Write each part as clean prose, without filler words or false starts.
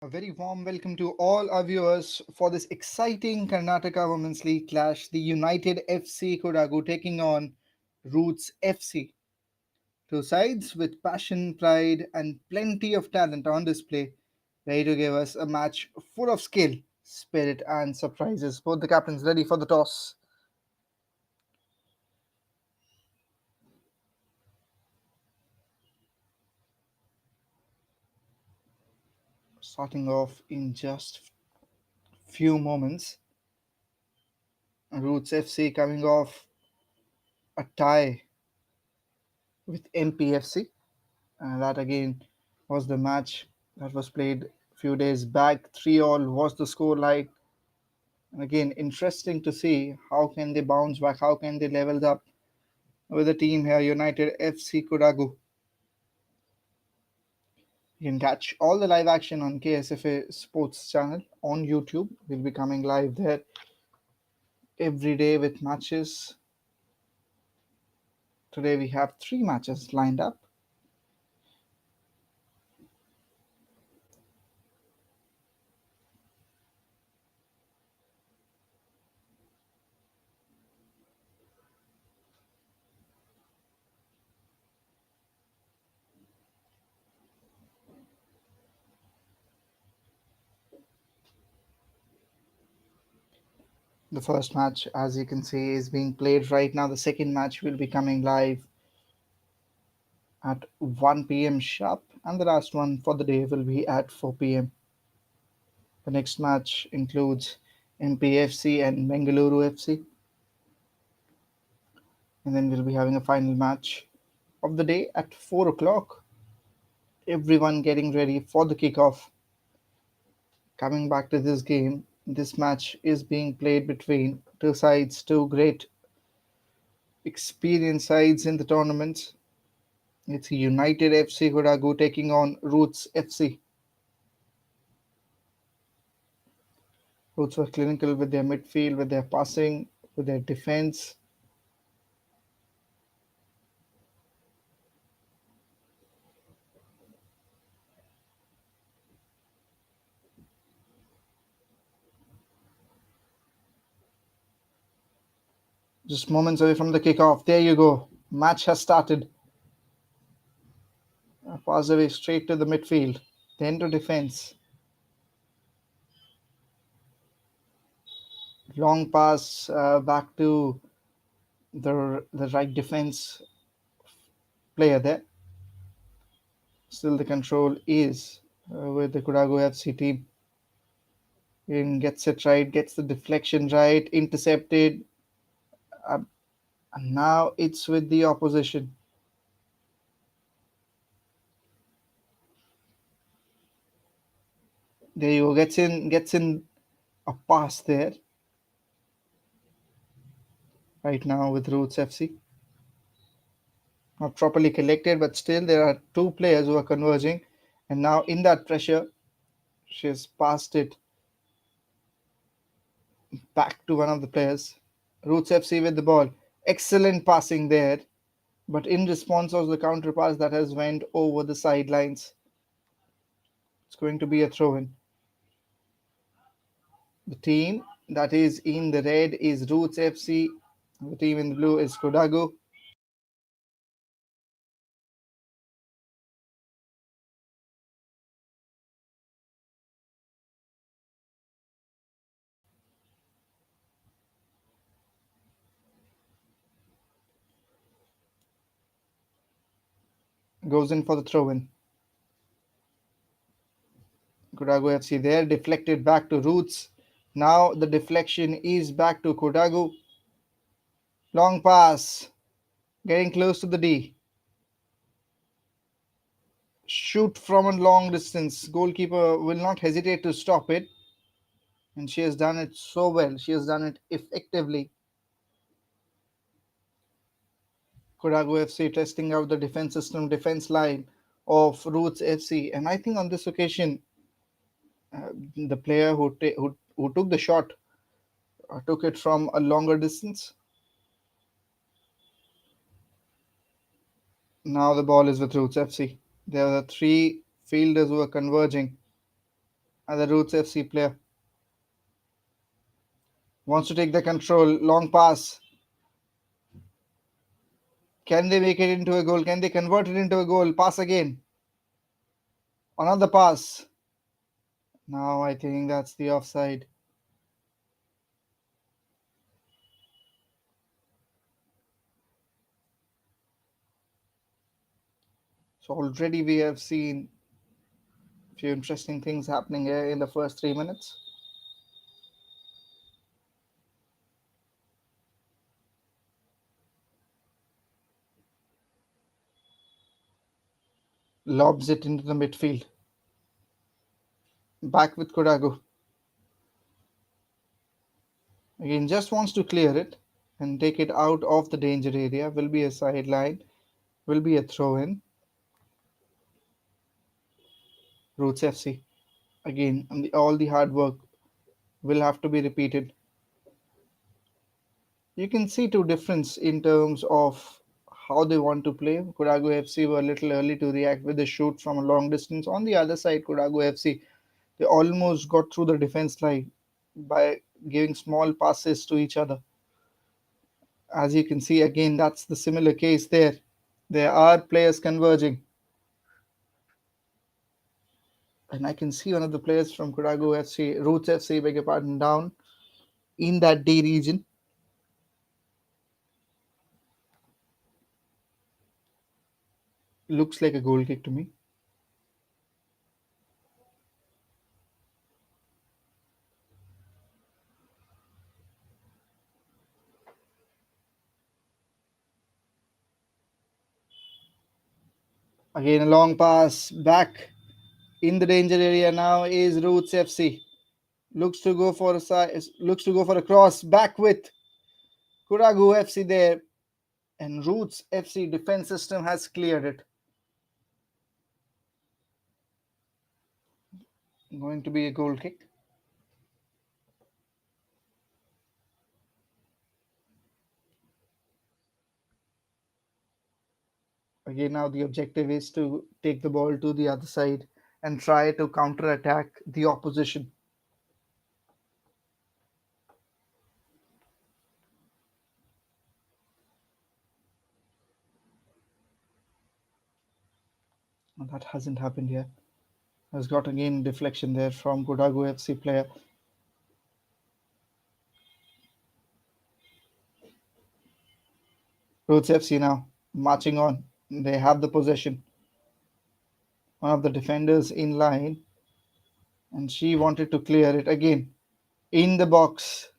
A very warm welcome to all our viewers for this exciting Karnataka Women's League clash. The United FC Kodagu taking on Roots FC. Two sides with passion, pride, and plenty of talent on display, ready to give us a match full of skill, spirit, and surprises. Both the captains ready for the toss. Starting off in just few moments. Roots FC coming off a tie with MPFC. That again was the match that was played a few days back. 3-all was the score line. And again, interesting to see how can they bounce back, how can they level up with the team here, United FC Kodagu. You can catch all the live action on KSFA Sports channel on YouTube. We'll be coming live there every day with matches. Today we have three matches lined up. The first match, as you can see, is being played right now. The second match will be coming live at 1 p.m. sharp, and the last one for the day will be at 4 p.m. The next match includes MPFC and Bengaluru FC, and then we'll be having a final match of the day at 4 o'clock. Everyone getting ready for the kickoff. Coming back to this game, this match is being played between two sides, two great experienced sides in the tournament. It's United FC Kodagu taking on Roots FC. Roots were clinical with their midfield, with their passing, with their defense. Just moments away from the kickoff. There you go. Match has started. Pass away straight to the midfield, then to defense. Long pass back to the right defense player there. Still, the control is with the Kodagu FC team. In gets it right, gets the deflection right, intercepted, uh, and now it's with the opposition. There you go. Gets in a pass there right now with Roots FC. Not properly collected, but still there are two players who are converging, and now in that pressure, she's passed it back to one of the players. Roots FC with the ball. Excellent passing there, but in response was the counter pass that has went over the sidelines. It's going to be a throw in. The team that is in the red is Roots FC. The team in the blue is Kodagu. Goes in for the throw in. Kodagu FC there, deflected back to Roots. Now the deflection is back to Kodagu. Long pass, getting close to the D. Shoot from a long distance. Goalkeeper will not hesitate to stop it. And she has done it so well. She has done it effectively. Kodagu FC testing out the defense system, defense line of Roots FC. And I think on this occasion, the player who took the shot took it from a longer distance. Now the ball is with Roots FC. There are three fielders who are converging. And the Roots FC player wants to take the control. Long pass. Can they make it into a goal? Can they convert it into a goal? Pass again. Another pass. Now I think that's the offside. So already we have seen a few interesting things happening here in the first 3 minutes. Lobs it into the midfield. Back with Kodagu. Again, just wants to clear it and take it out of the danger area. Will be a sideline. Will be a throw in. Roots FC. Again, and all the hard work will have to be repeated. You can see two difference in terms of how they want to play. Kodagu FC were a little early to react with the shoot from a long distance. On the other side, Kodagu FC, they almost got through the defense line by giving small passes to each other. As you can see, again, that's the similar case there. There are players converging. And I can see one of the players from Kodagu FC, Roots FC, beg your pardon, down in that D region. Looks like a goal kick to me. Again, a long pass back in the danger area now is Roots FC. Looks to go for a cross back with Kodagu FC there, and Roots FC defense system has cleared it. Going to be a goal kick. Again, now the objective is to take the ball to the other side and try to counter attack the opposition. And that hasn't happened yet. Has got again deflection there from Kodagu FC player. Roots FC now marching on. They have the possession. One of the defenders in line, and she wanted to clear it again in the box.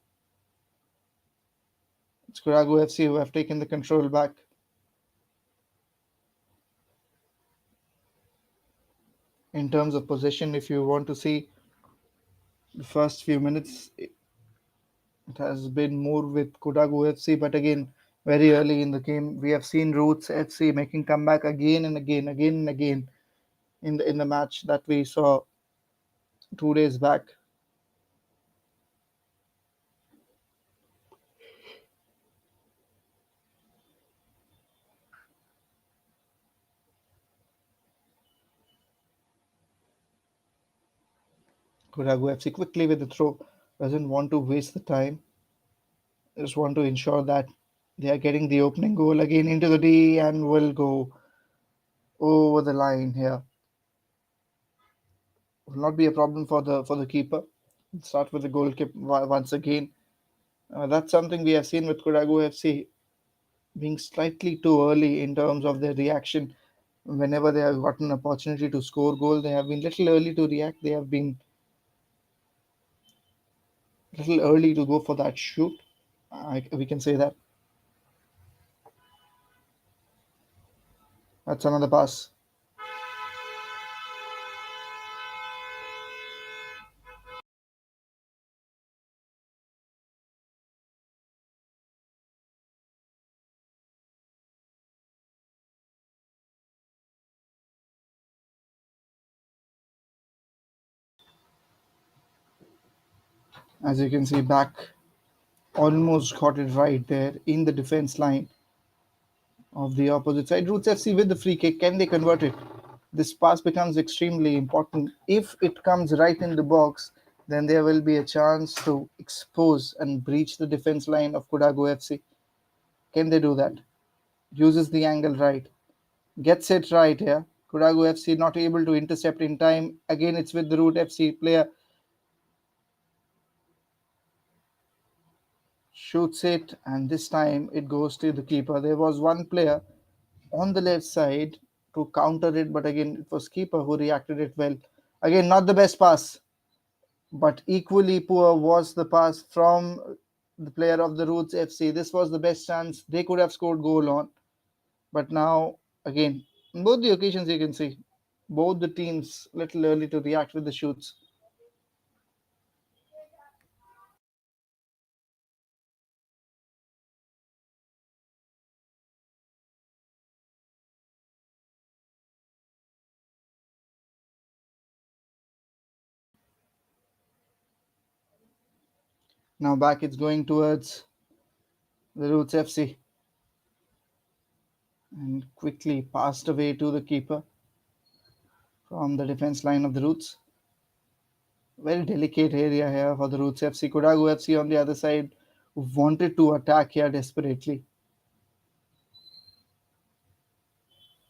It's Kodagu FC who have taken the control back. In terms of possession, if you want to see the first few minutes, it has been more with Kodagu FC, but again, very early in the game, we have seen Roots FC making comeback again and again, again and again in the match that we saw 2 days back. Kodagu FC quickly with the throw, doesn't want to waste the time, just want to ensure that they are getting the opening goal again into the D and will go over the line here. Will not be a problem for the keeper. Start with the goalkeeper once again. That's something we have seen with Kodagu FC being slightly too early in terms of their reaction. Whenever they have gotten an opportunity to score goal, they have been little early to react. They have been little early to go for that shoot. We can say that. That's another pass. As you can see, back almost got it right there in the defense line of the opposite side. Roots FC with the free kick. Can they convert it? This pass becomes extremely important. If it comes right in the box, then there will be a chance to expose and breach the defense line of Kodagu FC. Can they do that? Uses the angle right. Gets it right here. Kodagu FC not able to intercept in time. Again, it's with the Root FC player. Shoots it, and this time it goes to the keeper. There was one player on the left side to counter it, but again, it was keeper who reacted it well. Again, not the best pass, but equally poor was the pass from the player of the Roots FC. This was the best chance they could have scored goal on, but now again, in both the occasions you can see both the teams little early to react with the shoots. Now back it's going towards the Roots FC and quickly passed away to the keeper from the defense line of the Roots. Very delicate area here for the Roots FC. Kodagu FC on the other side wanted to attack here desperately.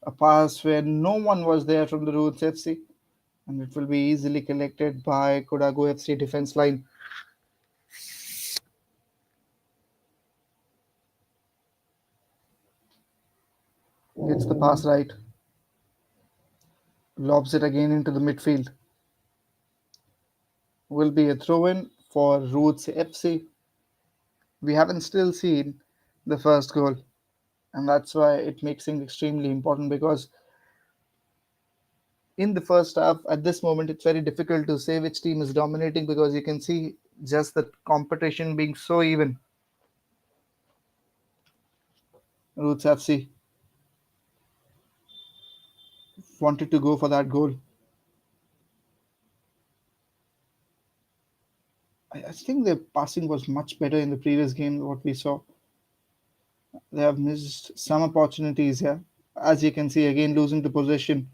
A pass where no one was there from the Roots FC, and it will be easily collected by Kodagu FC defense line. Gets the pass right, lobs it again into the midfield. Will be a throw in for Roots FC. We haven't still seen the first goal, and that's why it makes things extremely important because in the first half, at this moment, it's very difficult to say which team is dominating because you can see just the competition being so even. Roots FC wanted to go for that goal. I think their passing was much better in the previous game. What we saw, they have missed some opportunities here. As you can see, again losing the possession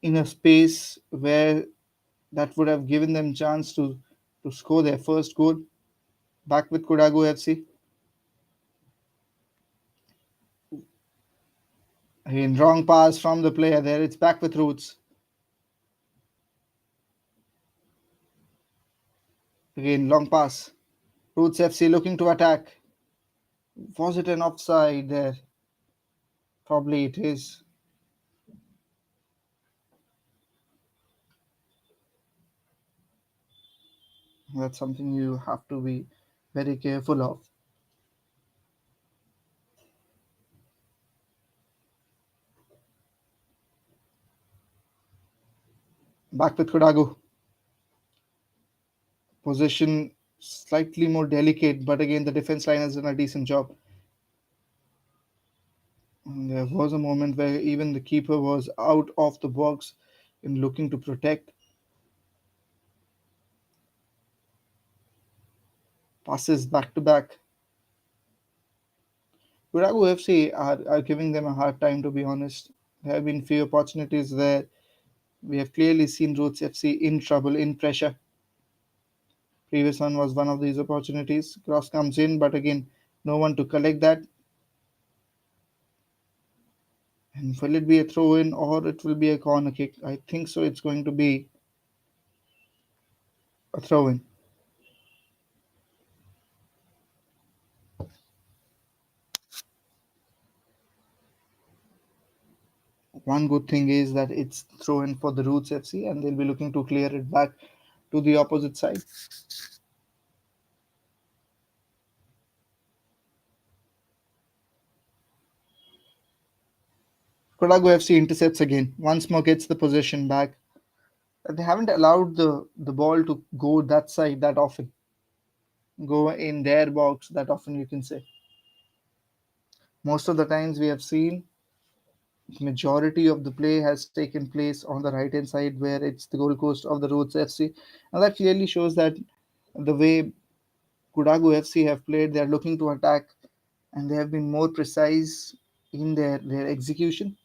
in a space where that would have given them chance to score their first goal. Back with Kodagu FC. Again, wrong pass from the player there. It's back with Roots. Again, long pass. Roots FC looking to attack. Was it an offside there? Probably it is. That's something you have to be very careful of. Back with Kodagu. Position slightly more delicate, but again, the defense line has done a decent job. And there was a moment where even the keeper was out of the box in looking to protect. Passes back to back. Kodagu FC are giving them a hard time, to be honest. There have been few opportunities where we have clearly seen Roots FC in trouble, in pressure. Previous one was one of these opportunities. Cross comes in, but again, no one to collect that. And will it be a throw in or it will be a corner kick? I think so. It's going to be a throw in. One good thing is that it's throw in for the Roots FC and they'll be looking to clear it back to the opposite side. Kodagu FC intercepts again. Once more gets the possession back. They haven't allowed the ball to go that side that often. Go in their box that often, you can say. Most of the times we have seen majority of the play has taken place on the right hand side where it's the goal post of the Roots FC. And that clearly shows that the way Kodagu FC have played, they are looking to attack and they have been more precise in their execution.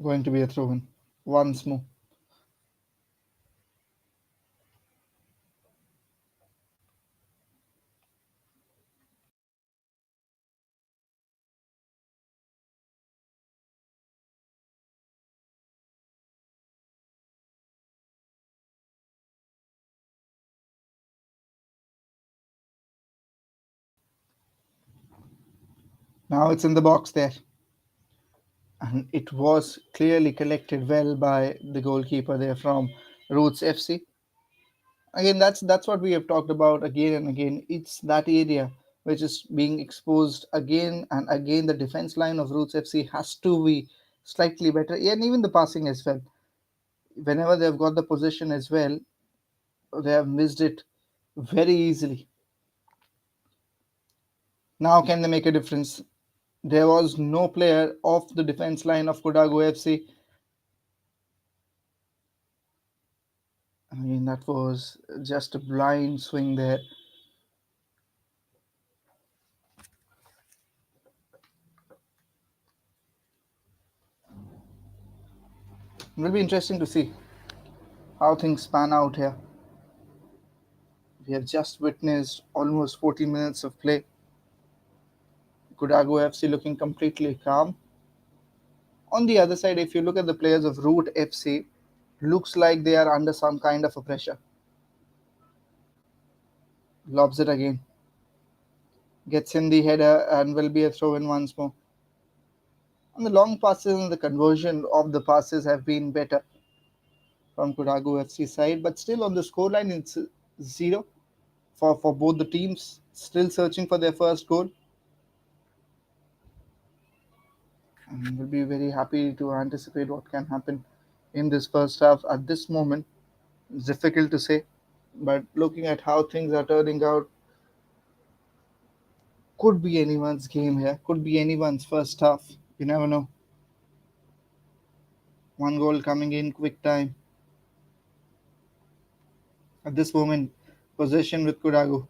Going to be a throw in. Once more. Now it's in the box there. And it was clearly collected well by the goalkeeper there from Roots FC. Again, that's what we have talked about again and again. It's that area which is being exposed again and again. The defense line of Roots FC has to be slightly better, and even the passing as well. Whenever they've got the possession as well, they have missed it very easily. Now, can they make a difference? There was no player off the defense line of Kodagu FC. I mean, that was just a blind swing there. It will be interesting to see how things pan out here. We have just witnessed almost 40 minutes of play. Kodagu FC looking completely calm. On the other side, if you look at the players of Root FC, looks like they are under some kind of a pressure. Lobs it again. Gets in the header and will be a throw in once more. And the long passes and the conversion of the passes have been better from Kodagu FC side, but still on the scoreline it's 0 for both the teams. Still searching for their first goal. And we'll be very happy to anticipate what can happen in this first half at this moment. It's difficult to say, but looking at how things are turning out, could be anyone's game here, could be anyone's first half. You never know. One goal coming in quick time. At this moment, possession with Kodagu.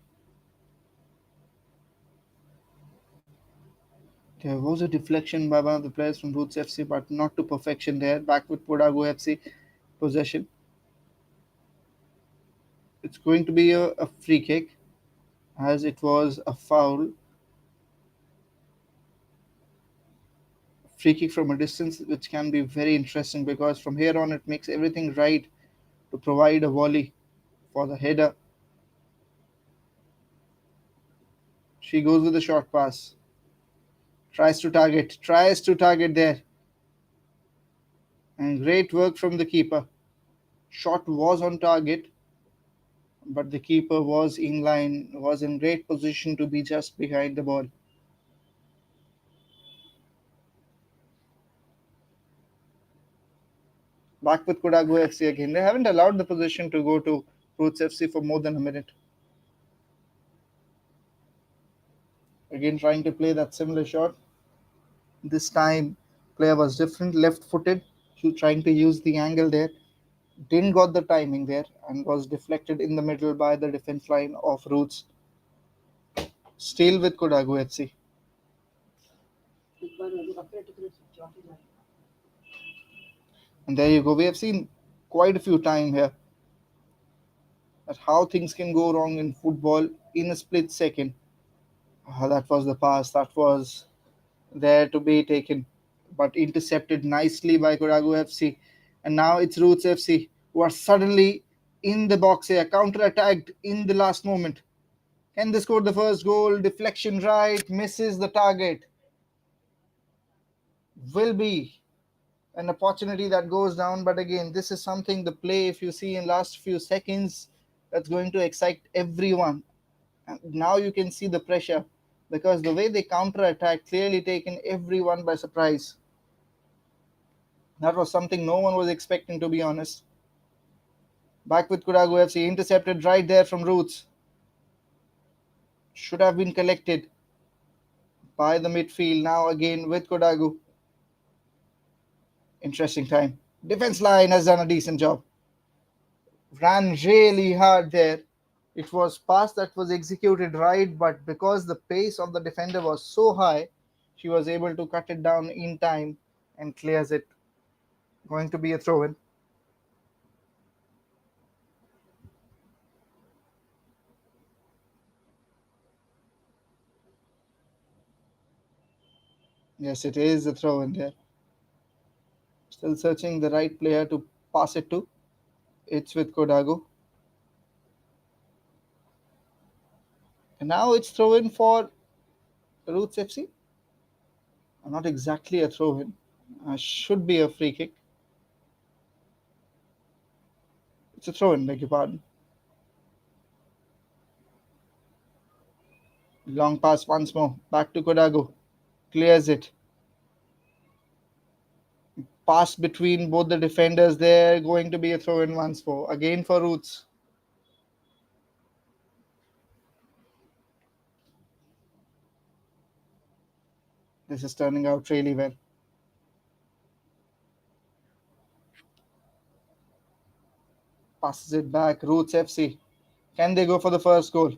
There was a deflection by one of the players from Roots FC, but not to perfection there. Back with Kodagu FC possession. It's going to be a free kick as it was a foul. Free kick from a distance, which can be very interesting because from here on it makes everything right to provide a volley for the header. She goes with a short pass, tries to target there, and great work from the keeper. Shot was on target, but the keeper was in line, was in great position to be just behind the ball. Back with Kodagu FC again. They haven't allowed the position to go to Roots FC for more than a minute. Again, trying to play that similar shot. This time, player was different, left-footed. He was trying to use the angle there. Didn't got the timing there and was deflected in the middle by the defense line of Roots. Still with Kodagu FC. And there you go. We have seen quite a few times here that how things can go wrong in football in a split second. That was the pass that was there to be taken, but intercepted nicely by Kodagu FC. And now it's Roots FC who are suddenly in the box here, counter attacked in the last moment. Can they score the first goal? Deflection right, misses the target. Will be an opportunity that goes down, but again, this is something the play, if you see in last few seconds, that's going to excite everyone. And now you can see the pressure because the way they counter attack clearly taken everyone by surprise. That was something no one was expecting, to be honest. Back with Kodagu FC, intercepted right there from Roots. Should have been collected by the midfield. Now again with Kodagu. Interesting time. Defense line has done a decent job. Ran really hard there. It was pass that was executed right, but because the pace of the defender was so high, she was able to cut it down in time and clears it. Going to be a throw in. Yes, it is a throw in there. Still searching the right player to pass it to. It's with Kodagu. And now it's throw in for Roots FC. Not exactly a throw in. Should be a free kick. It's a throw in, beg your pardon. Long pass once more. Back to Kodagu. Clears it. Pass between both the defenders there. Going to be a throw in once more. Again for Roots. This is turning out really well. Passes it back. Roots FC. Can they go for the first goal?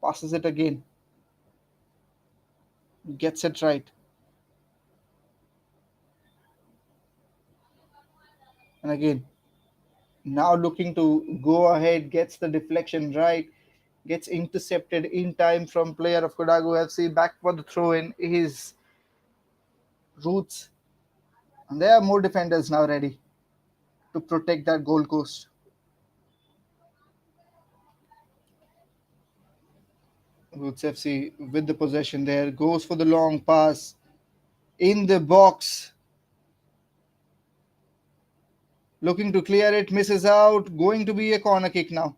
Passes it again. Gets it right. And again, now looking to go ahead, gets the deflection right, gets intercepted in time from player of Kodagu FC. Back for the throw in is Roots. And there are more defenders now ready to protect that goal post. Roots FC with the possession there, goes for the long pass in the box, looking to clear it, misses out, going to be a corner kick now.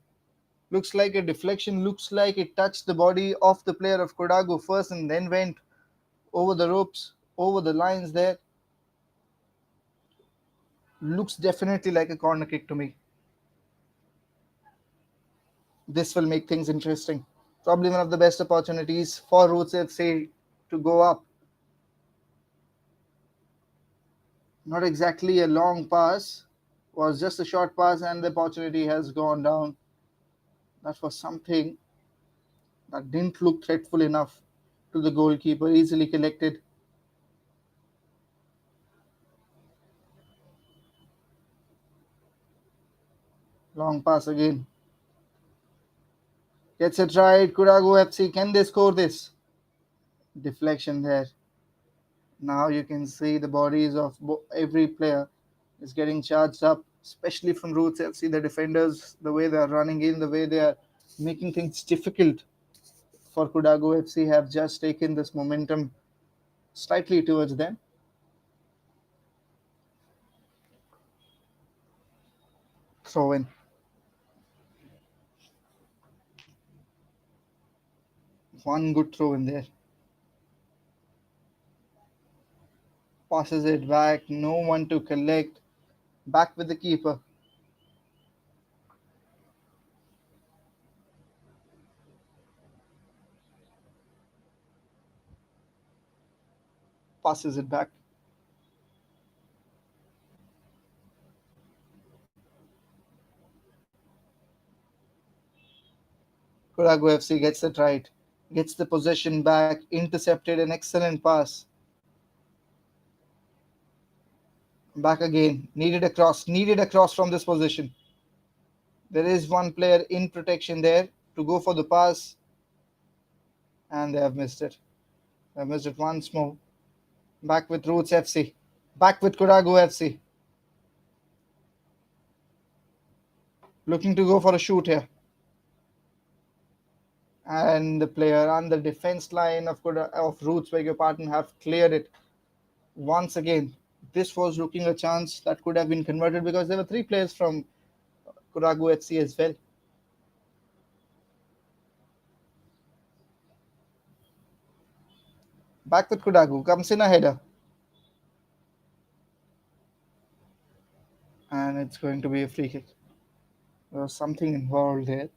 Looks like a deflection, looks like it touched the body of the player of Kodagu first and then went over the ropes, over the lines there. Looks definitely like a corner kick to me. This will make things interesting. Probably one of the best opportunities for Roots FC to go up. Not exactly a long pass, was just a short pass, and the opportunity has gone down. That was something that didn't look threatful enough to the goalkeeper, easily collected. Long pass again. Gets it right. Kodagu FC. Can they score this? Deflection there. Now you can see the bodies of every player is getting charged up, especially from Roots FC. The defenders, the way they are running in, the way they are making things difficult for Kodagu FC, have just taken this momentum slightly towards them. Throw in. One good throw in there. Passes it back. No one to collect. Back with the keeper. Passes it back. Kodagu FC gets it right. Gets the possession back. Intercepted an excellent pass. Back again. Needed a cross. Needed a cross from this position. There is one player in protection there to go for the pass, and they have missed it. They have missed it once more. Back with Roots FC. Back with Kodagu FC. Looking to go for a shoot here. And the player on the defense line of Roots, beg your pardon, have cleared it once again. This was looking a chance that could have been converted because there were three players from Kodagu FC as well. Back with Kodagu. Comes in a header. And it's going to be a free kick. There was something involved there.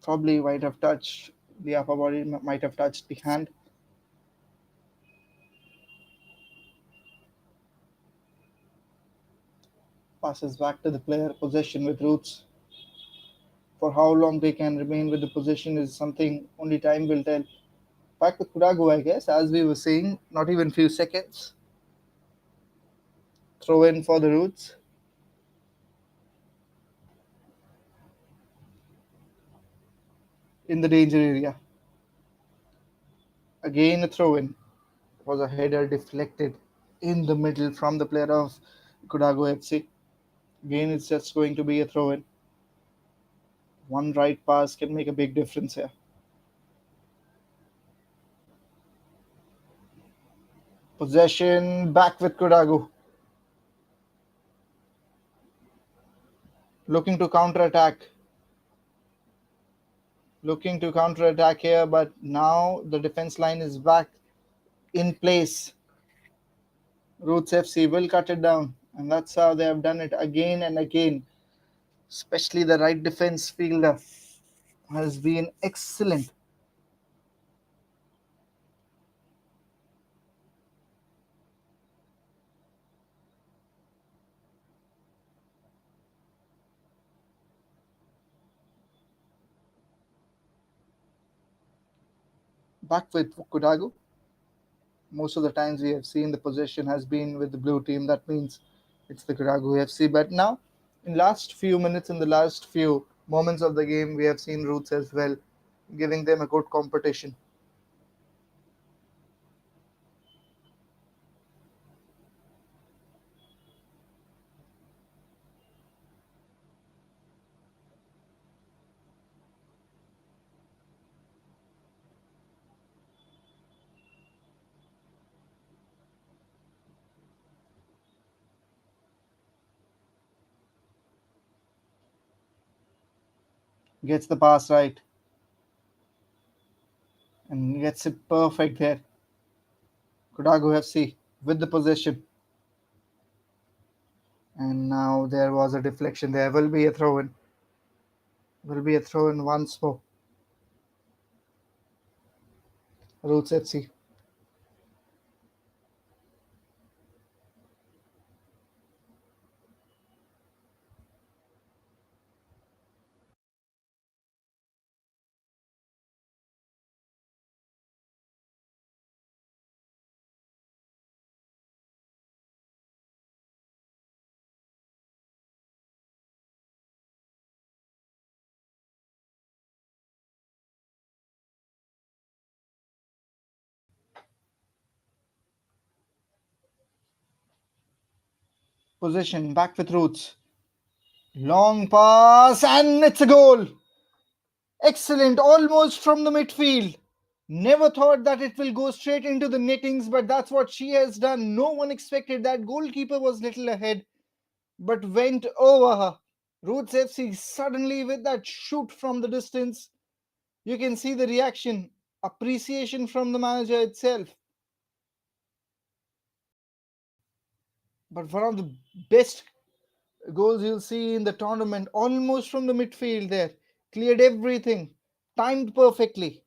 Probably might have touched the upper body, might have touched the hand. Passes back to the player. Possession with Roots. For how long they can remain with the possession is something only time will tell. Back with Kodagu, I guess, as we were saying, not even few seconds. Throw in for the Roots in the danger area. Again a throw in. Was a header deflected in the middle from the player of Kodagu FC. Again, it's just going to be a throw in. One right pass can make a big difference here. Possession back with Kodagu. Looking to counter attack. Looking to counter attack here, but now the defense line is back in place. Roots FC will cut it down, and that's how they have done it again and again. Especially the right defense fielder has been excellent. Back with Kodagu. Most of the times we have seen the possession has been with the blue team. That means it's the Kodagu FC. But now, in last few minutes, in the last few moments of the game, we have seen Roots as well, giving them a good competition. Gets the pass right and gets it perfect there. Kodagu FC with the possession. And now there was a deflection. There will be a throw in. Will be a throw in once more. Roots FC. Possession back with Roots. Long pass and it's a goal. Excellent, almost from the midfield. Never thought that it will go straight into the nettings, but that's what she has done. No one expected that. Goalkeeper was little ahead, but went over her. Roots FC suddenly with that shoot from the distance. You can see the reaction, appreciation from the manager itself. But one of the best goals you'll see in the tournament, almost from the midfield there. Cleared everything, timed perfectly.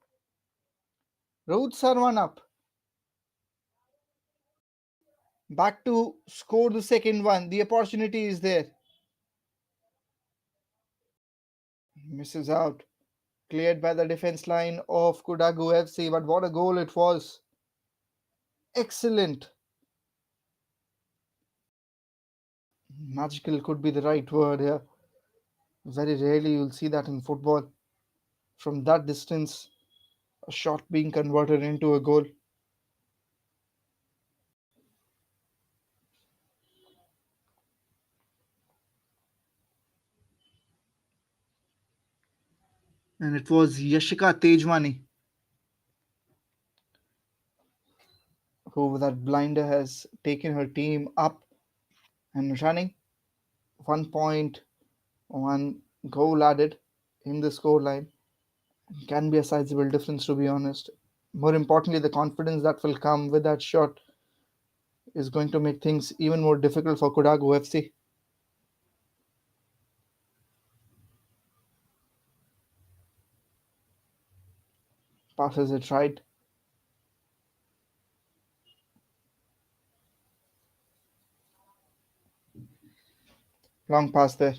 Roots are one up. Back to score the second one. The opportunity is there. Misses out. Cleared by the defense line of Kodagu FC. But what a goal it was. Excellent. Magical could be the right word here. Very rarely you'll see that in football. From that distance, a shot being converted into a goal. And it was Yashika Tejwani who, with that blinder, has taken her team up and running. 1.1 goal added in the scoreline. Can be a sizable difference, to be honest. More importantly, the confidence that will come with that shot is going to make things even more difficult for Kodagu FC. Passes it right. Long pass there.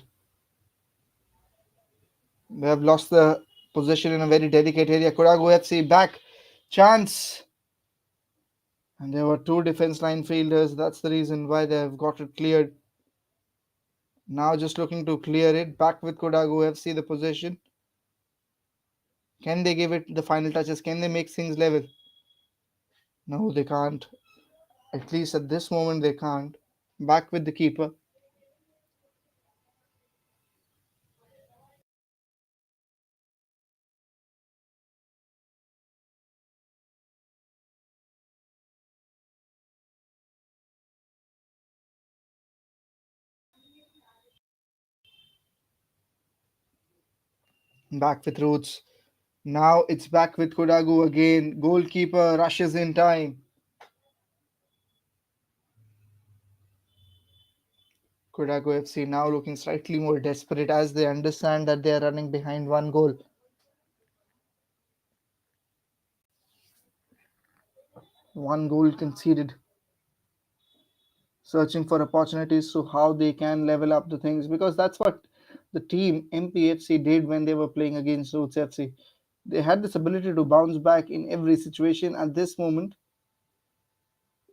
They have lost the possession in a very delicate area. Kodagu FC back Chance! And there were two defense line fielders. That's the reason why they have got it cleared. Now just looking to clear it. Back with Kodagu FC the possession. Can they give it the final touches? Can they make things level? No, they can't. At least at this moment, they can't. Back with the keeper. Back with Roots. Now it's back with Kodagu again. Goalkeeper rushes in time. Kodagu FC now looking slightly more desperate as they understand that they are running behind one goal. One goal conceded. Searching for opportunities to how they can level up the things because that's what the team MPFC did when they were playing against Roots FC. They had this ability to bounce back in every situation. At this moment,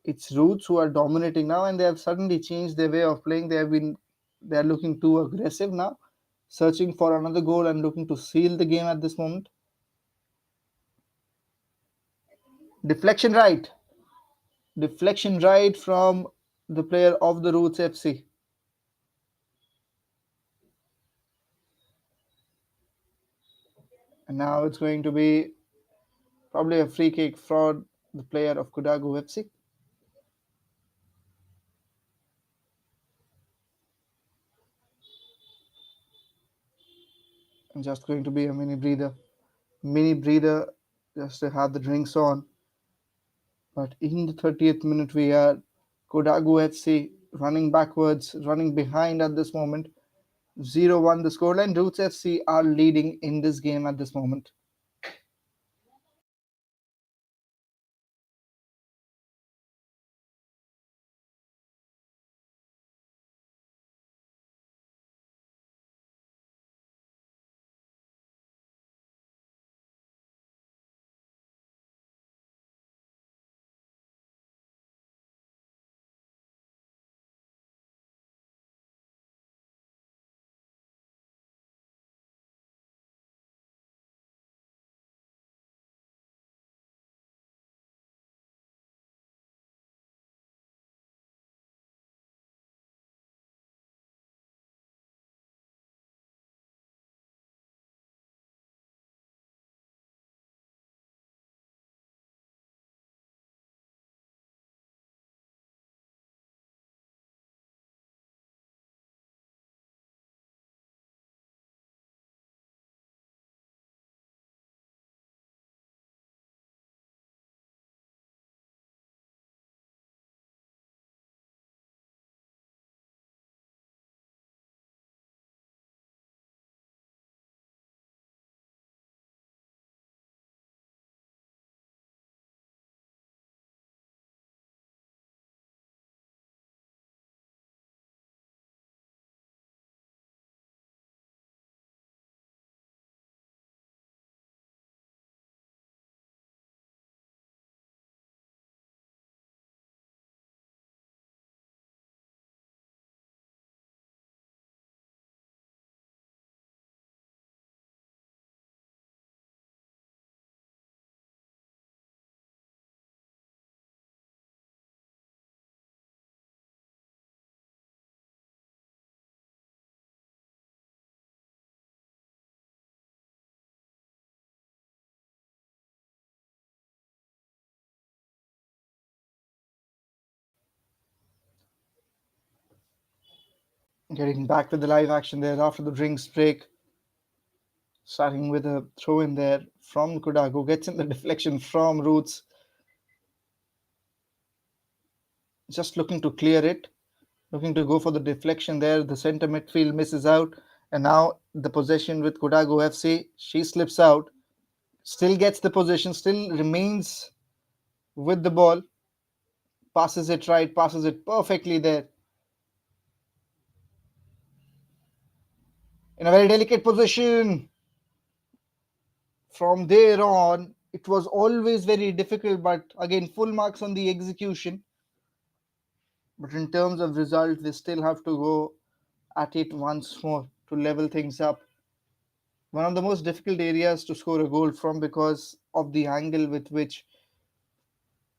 it's Roots who are dominating now, and they have suddenly changed their way of playing. They are looking too aggressive now, searching for another goal and looking to seal the game at this moment. Deflection right, deflection right from the player of the Roots FC, and now it's going to be probably a free kick for the player of Kodagu FC, and just going to be a mini breather, just to have the drinks on. But in the 30th minute, we are Kodagu FC running backwards, running behind at this moment. 0-1 the scoreline. Roots FC are leading in this game at this moment. Getting back with the live action there after the drinks break. Starting with a throw in there from Kodagu. Gets in the deflection from Roots. Just looking to clear it. Looking to go for the deflection there. The center midfield misses out. And now the possession with Kodagu FC. She slips out. Still gets the possession. Still remains with the ball. Passes it right. Passes it perfectly there. In a very delicate position. From there on, It was always very difficult, but again, full marks on the execution. But in terms of result, they still have to go at it once more to level things up. One of the most difficult areas to score a goal from because of the angle with which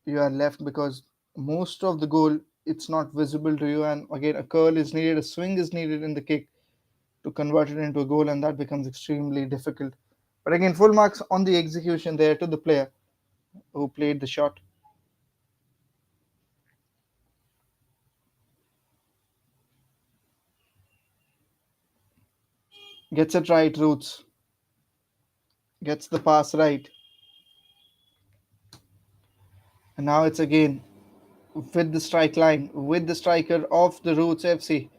you are left, because most of the goal it's not visible to you, and again a curl is needed, a swing is needed in the kick to convert it into a goal, and that becomes extremely difficult. But again, full marks on the execution there to the player who played the shot. Gets it right, Roots. Gets the pass right. And now it's again with the strike line, with the striker of the Roots FC.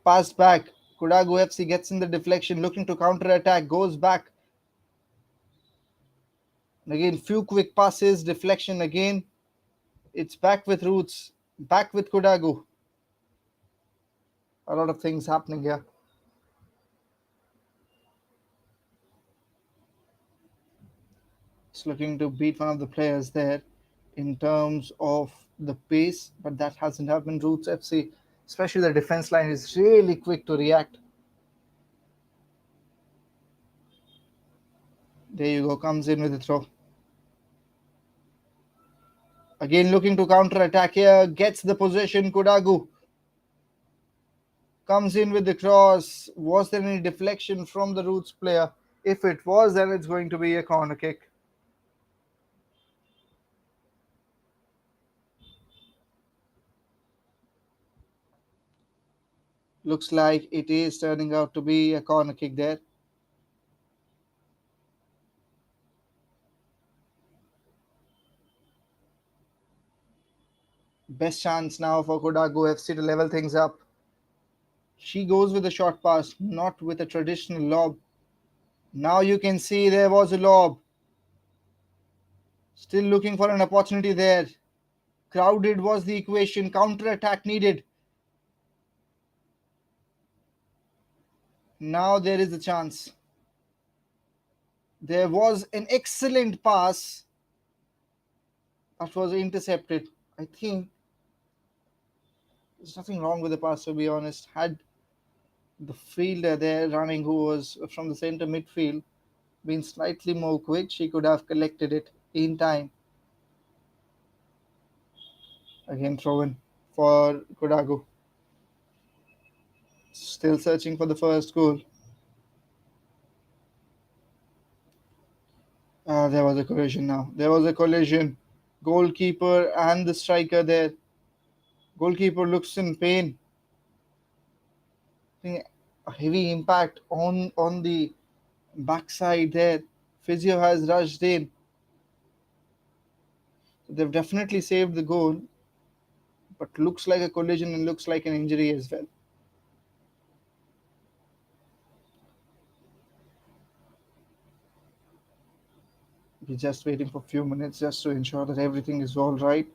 Passed back. Kodagu FC gets in the deflection, looking to counter attack, goes back. And again, few quick passes, deflection again. It's back with Roots, back with Kodagu. A lot of things happening here. It's looking to beat one of the players there in terms of the pace, but that hasn't happened. Roots FC, especially the defense line, is really quick to react. There you go, comes in with the throw. Again, looking to counter attack here, gets the possession. Kodagu comes in with the cross. Was there any deflection from the Roots player? If it was, then it's going to be a corner kick. Looks like it is turning out to be a corner kick there. Best chance now for Kodagu FC to level things up. She goes with a short pass, not with a traditional lob. Now you can see there was a lob. Still looking for an opportunity there. Crowded was the equation. Counter attack needed. Now there is a chance. There was an excellent pass that was intercepted. I think there's nothing wrong with the pass, to be honest. Had the fielder there running, who was from the center midfield, been slightly more quick, she could have collected it in time. Again, throw in for Kodagu. Still searching for the first goal. There was a collision now. There was a collision. Goalkeeper and the striker there. Goalkeeper looks in pain. I think a heavy impact on the backside there. Physio has rushed in. They've definitely saved the goal, but looks like a collision and looks like an injury as well. We're just waiting for a few minutes just to ensure that everything is all right.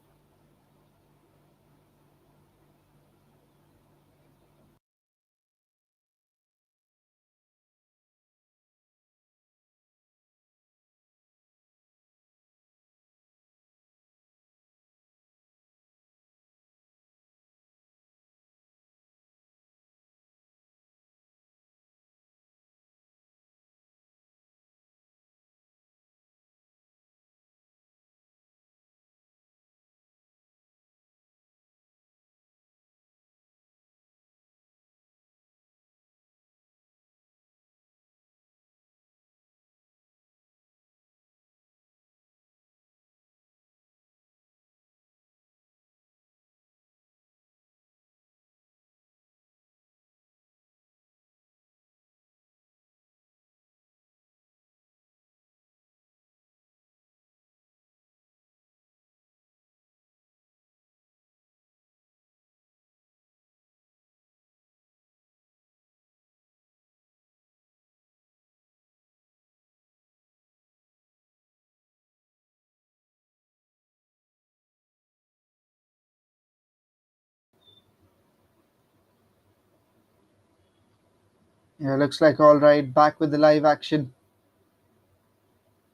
Yeah, looks like all right. Back with the live action.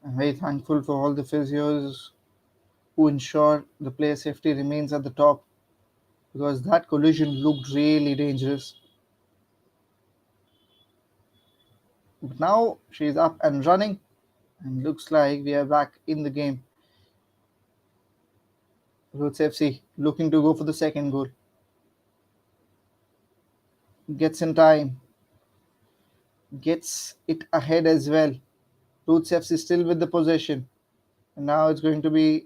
I'm very thankful for all the physios who ensure the player safety remains at the top because that collision looked really dangerous. But now she's up and running, and looks like we are back in the game. Roots FC looking to go for the second goal. Gets in time, gets it ahead as well. Roots FC still with the possession. And now it's going to be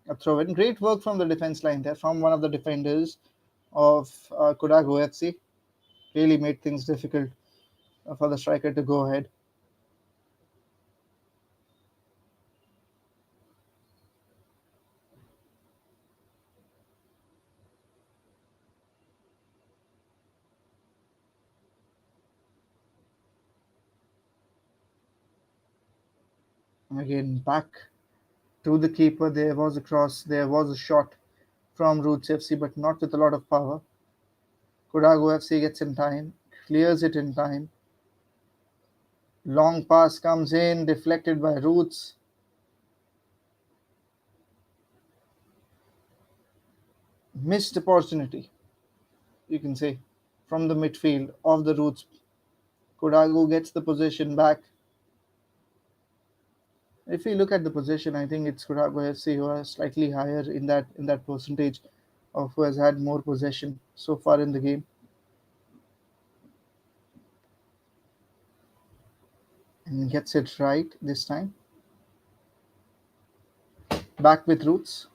a throw in. Great work from the defense line there, from one of the defenders of Kodagu FC. Really made things difficult for the striker to go ahead. Again, back to the keeper. There was a cross, there was a shot from Roots FC, but not with a lot of power. Kodagu FC gets in time, clears it in time. Long pass comes in, deflected by Roots. Missed opportunity, you can say, from the midfield of the Roots. Kodagu gets the possession back. If we look at the possession, I think it's Kodagu FC who are slightly higher in that percentage of who has had more possession so far in the game and gets it right this time. Back with Roots.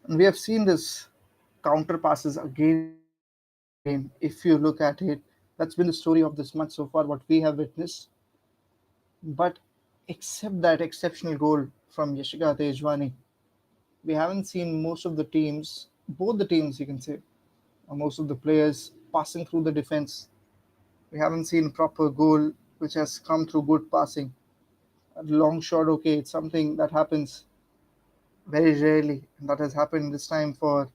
And we have seen this counter passes again and again. If you look at it, that's been the story of this match so far, what we have witnessed. But except that exceptional goal from Yashika Tejwani, we haven't seen most of the teams, both the teams, you can say, or most of the players passing through the defense. We haven't seen proper goal which has come through good passing. A long shot, okay, it's something that happens very rarely, and that has happened this time for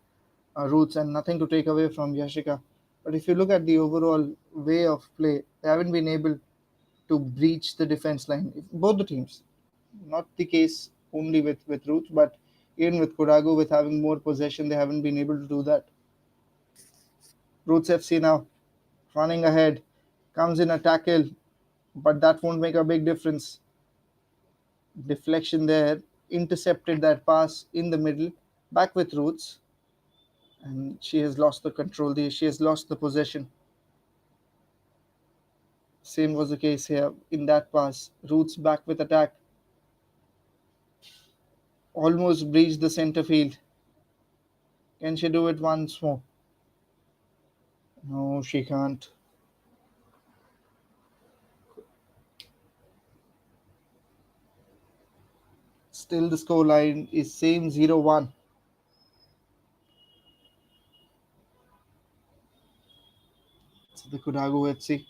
Roots, and nothing to take away from Yashika. But if you look at the overall way of play, they haven't been able to breach the defense line. Both the teams, not the case only with Roots, but even with Kodagu, with having more possession, they haven't been able to do that. Roots FC now running ahead, comes in a tackle, but that won't make a big difference. Deflection there, intercepted that pass in the middle, back with Roots, and she has lost the control. She has lost the possession. Same was the case here in that pass. Roots back with attack, almost breached the center field. Can she do it once more? No, she can't. Still, the score line is same 0-1. So the Kodagu FC.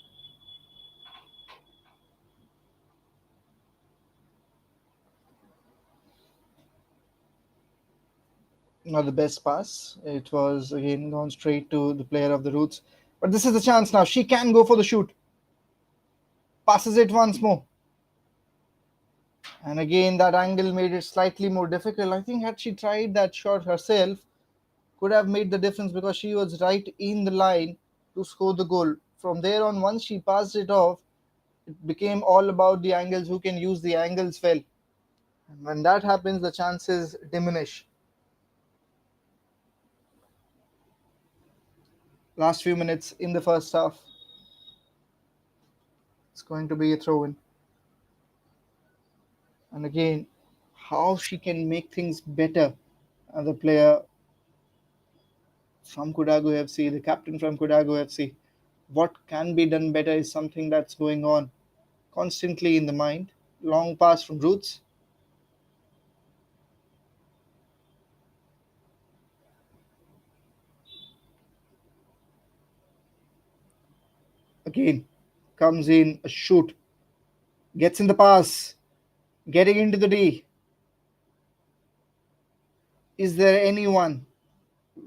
Not the best pass. It was again gone straight to the player of the Roots. But this is the chance now. She can go for the shoot. Passes it once more. And again, that angle made it slightly more difficult. I think had she tried that shot herself, could have made the difference because she was right in the line to score the goal. From there on, once she passed it off, it became all about the angles, who can use the angles well. And when that happens, the chances diminish. Last few minutes in the first half, it's going to be a throw in. And again, how she can make things better. The player from Kodagu FC, the captain from Kodagu FC, what can be done better is something that's going on constantly in the mind. Long pass from Roots. Again, comes in a shoot, gets in the pass, getting into the D. Is there anyone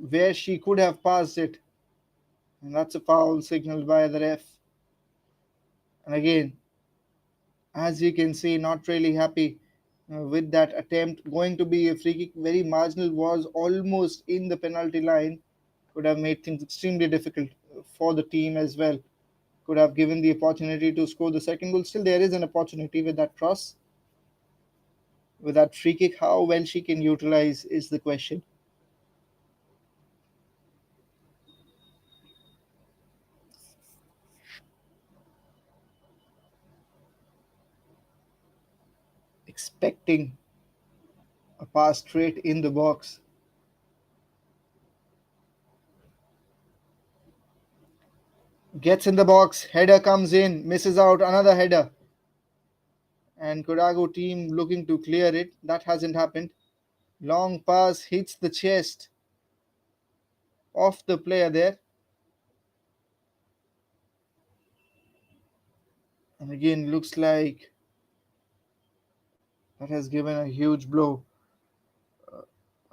where she could have passed it? And that's a foul signaled by the ref. And again, as you can see, not really happy with that attempt. Going to be a free kick, very marginal, was almost in the penalty line. Could have made things extremely difficult for the team as well. Could have given the opportunity to score the second goal. Still, there is an opportunity with that cross, with that free kick. How well she can utilize is the question. Expecting a pass straight in the box. Gets in the box, header comes in, misses out, another header. And Kodagu team looking to clear it. That hasn't happened. Long pass hits the chest of the player there. And again, looks like that has given a huge blow.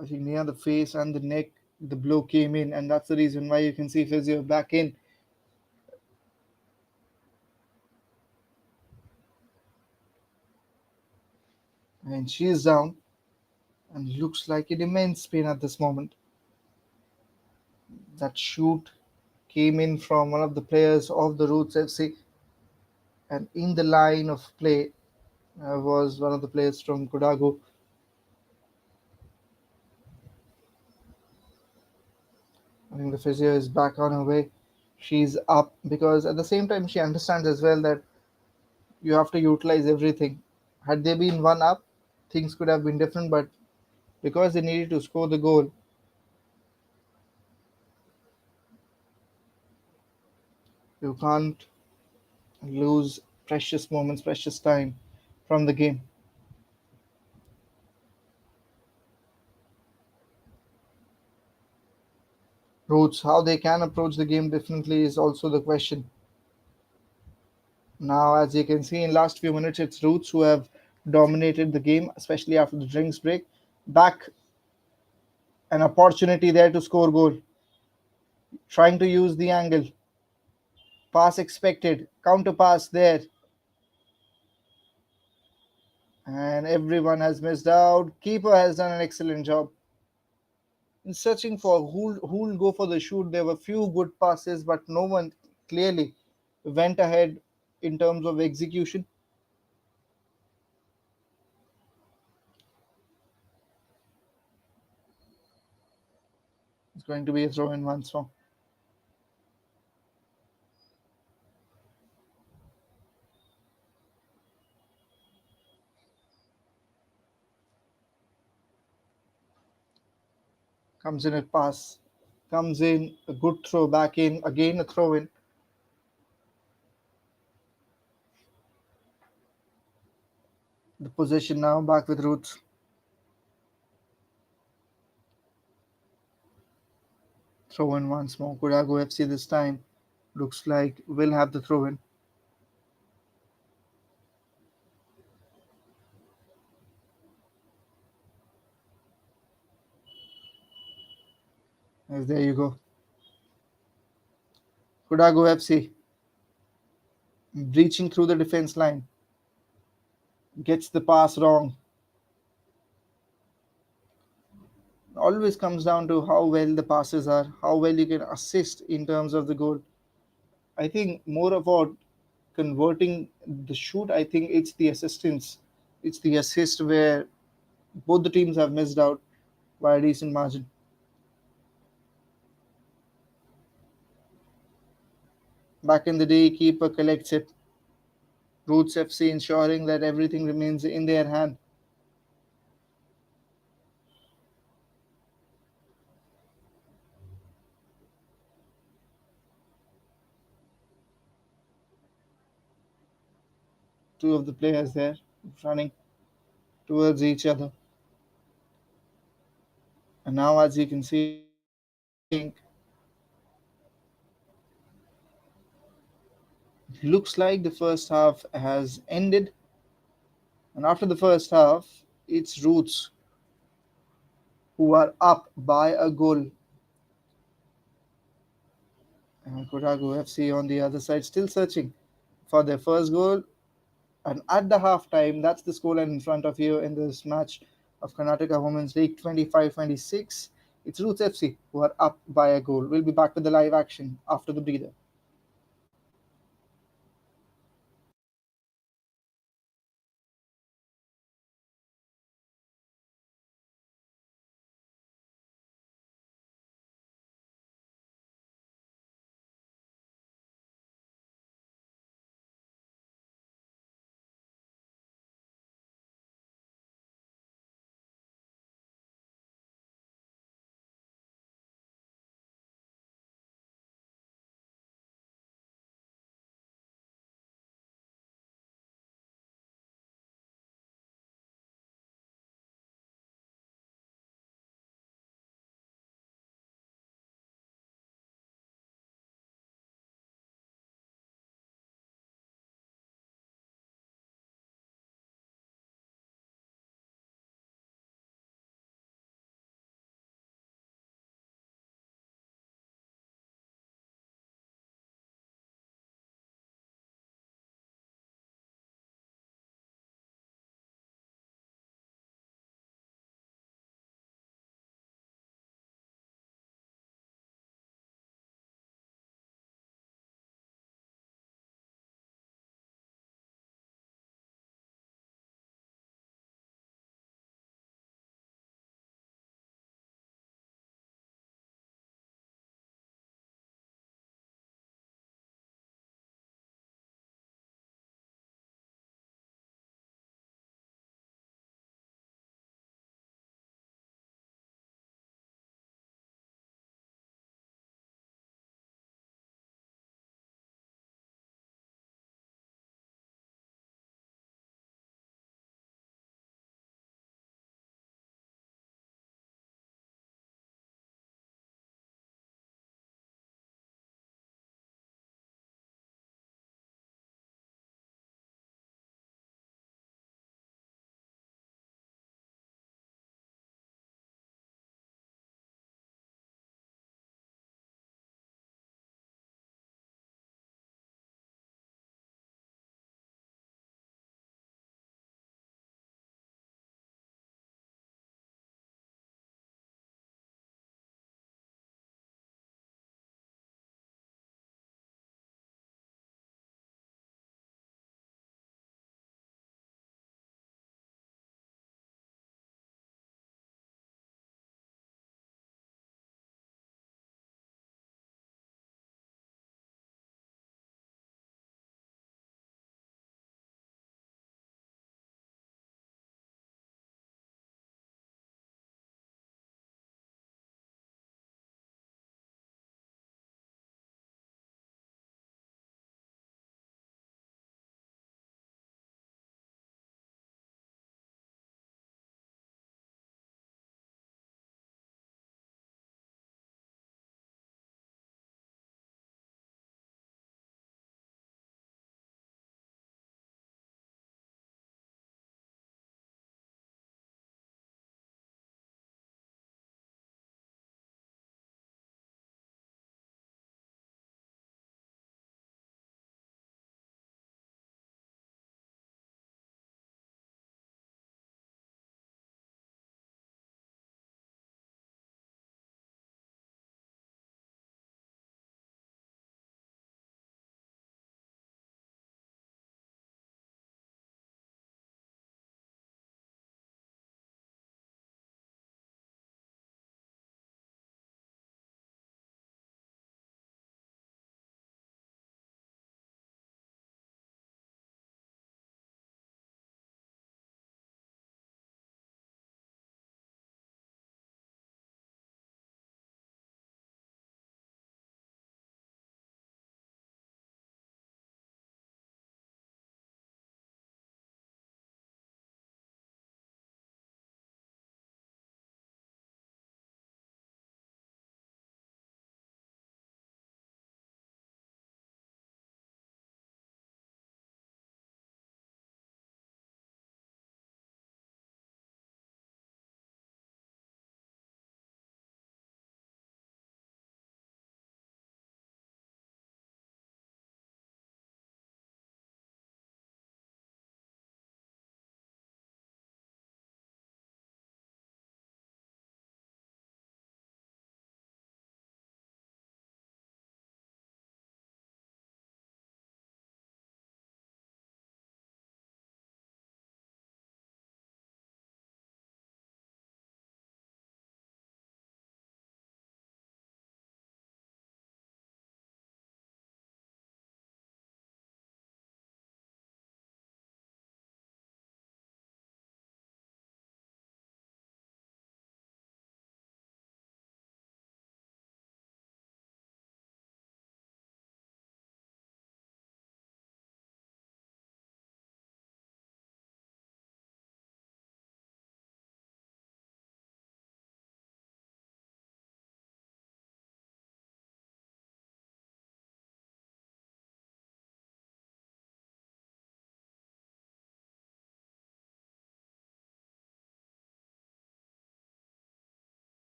I think near the face and the neck, the blow came in. And that's the reason why you can see Physio back in. And she is down and looks like in immense pain at this moment. That shoot came in from one of the players of the Roots FC. And in the line of play was one of the players from Kodagu. I think the physio is back on her way. She's up because at the same time she understands as well that you have to utilize everything. Had they been one up, things could have been different, but because they needed to score the goal, you can't lose precious moments, precious time from the game. Roots, how they can approach the game differently is also the question. Now, as you can see in last few minutes, it's Roots who have dominated the game, especially after the drinks break. Back an opportunity there to score goal. Trying to use the angle. Pass expected. Counter pass there. And everyone has missed out. Keeper has done an excellent job. In searching for who'll go for the shoot, there were few good passes, but no one clearly went ahead in terms of execution. It's going to be a throw in once more. Comes in a pass. Comes in a good throw back in. Again a throw in. The possession now back with Roots. Throw in once more. Kodagu FC this time. Looks like will have the throw in. As there you go. Kodagu FC breaching through the defense line. Gets the pass wrong. Always comes down to how well the passes are, how well you can assist in terms of the goal. I think more about converting the shoot, I think it's the assistance. It's the assist where both the teams have missed out by a decent margin. Back in the day, keeper collects it. Roots FC ensuring that everything remains in their hand. two of the players there running towards each other. And now, as you can see, it looks like the first half has ended. And after the first half, it's Roots who are up by a goal. And Kodagu FC on the other side still searching for their first goal. And at the half time, that's the scoreline in front of you in this match of Karnataka Women's League 25-26. It's Roots FC who are up by a goal. We'll be back with the live action after the breather.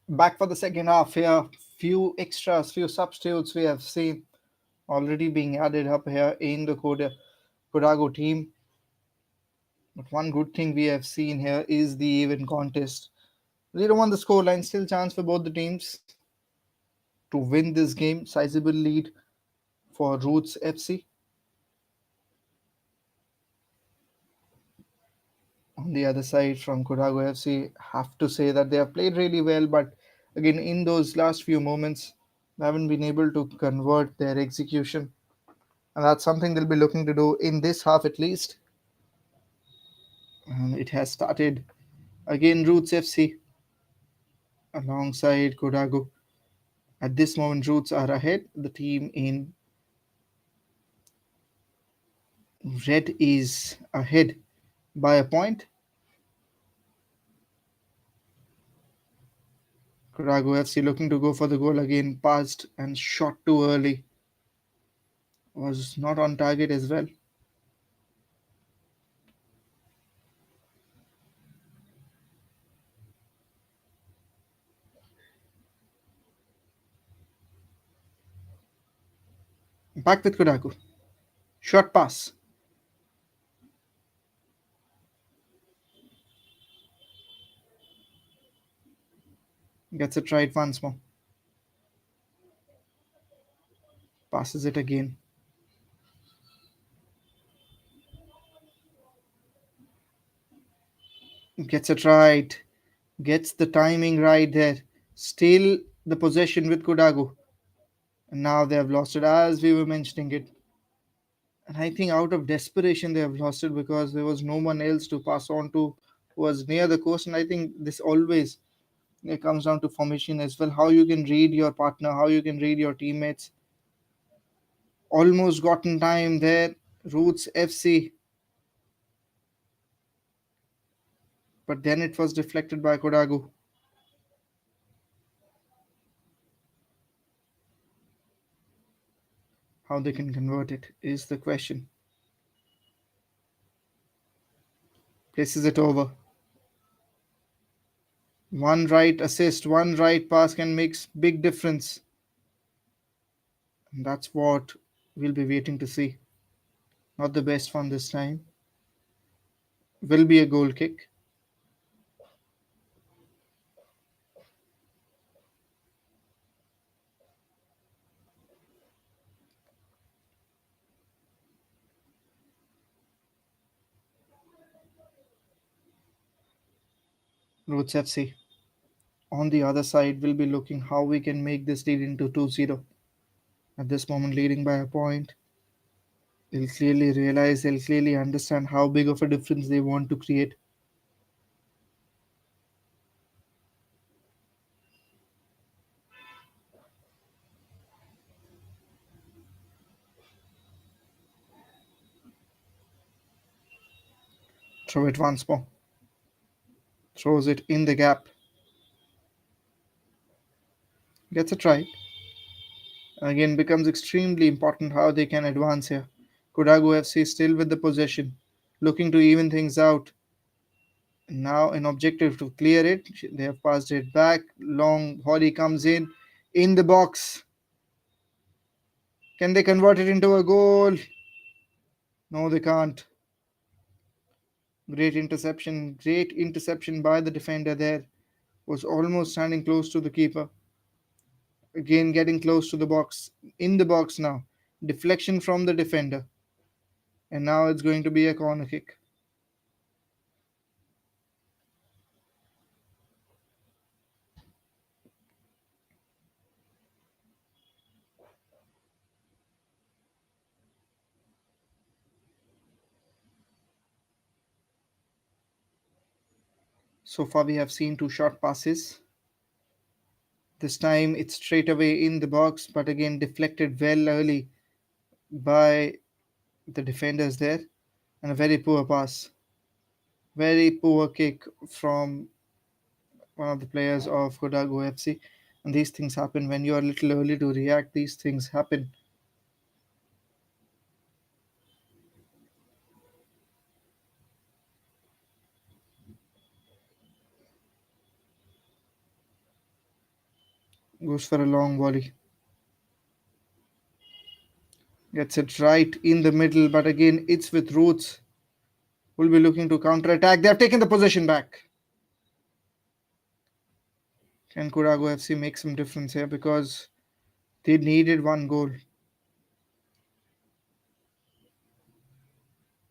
Back for the second half here. Few extras, few substitutes we have seen already being added up here in the Kodagu team. But one good thing we have seen here is the even contest. 0-1 the scoreline, still chance for both the teams to win this game. Sizable lead for Roots FC. On the other side from Kodagu FC, have to say that they have played really well, but again in those last few moments, they haven't been able to convert their execution, and that's something they'll be looking to do in this half at least. And it has started again. Roots FC alongside Kodagu. At this moment, Roots are ahead. The team in red is ahead by a point. Kodagu FC looking to go for the goal again, passed and shot too early. Was not on target as well. Back with Kodagu. Short pass. Gets it right once more. Passes it again. Gets it right. Gets the timing right there. Still the possession with Kodagu. And now they have lost it as we were mentioning it. And I think out of desperation they have lost it because there was no one else to pass on to who was near the coast. And I think this always it comes down to formation as well. How you can read your partner, how you can read your teammates. Almost gotten time there. Roots FC, but then it was deflected by Kodagu. How they can convert it is the question. Places it over. One right assist, one right pass can make big difference. And that's what we'll be waiting to see. Not the best one this time. Will be a goal kick. Roots FC. On the other side, we'll be looking how we can make this lead into 2-0. At this moment, leading by a point. They'll clearly realize, they'll clearly understand how big of a difference they want to create. Throw it once more. Throws it in the gap. Gets it right. Again, becomes extremely important how they can advance here. Kodagu FC still with the possession, looking to even things out. Now, an objective to clear it. They have passed it back. Long volley comes in the box. Can they convert it into a goal? No, they can't. Great interception by the defender there. Was almost standing close to the keeper. Again, getting close to the box. In the box now. Deflection from the defender. And now it's going to be a corner kick. So far, we have seen two short passes. This time it's straight away in the box, but again deflected well early by the defenders there. And a very poor pass. Very poor kick from one of the players of Kodagu FC. And these things happen when you are a little early to react. These things happen. Goes for a long volley. Gets it right in the middle, but again, it's with Roots. Will be looking to counter attack. They have taken the possession back. Can Kodagu FC make some difference here because they needed one goal?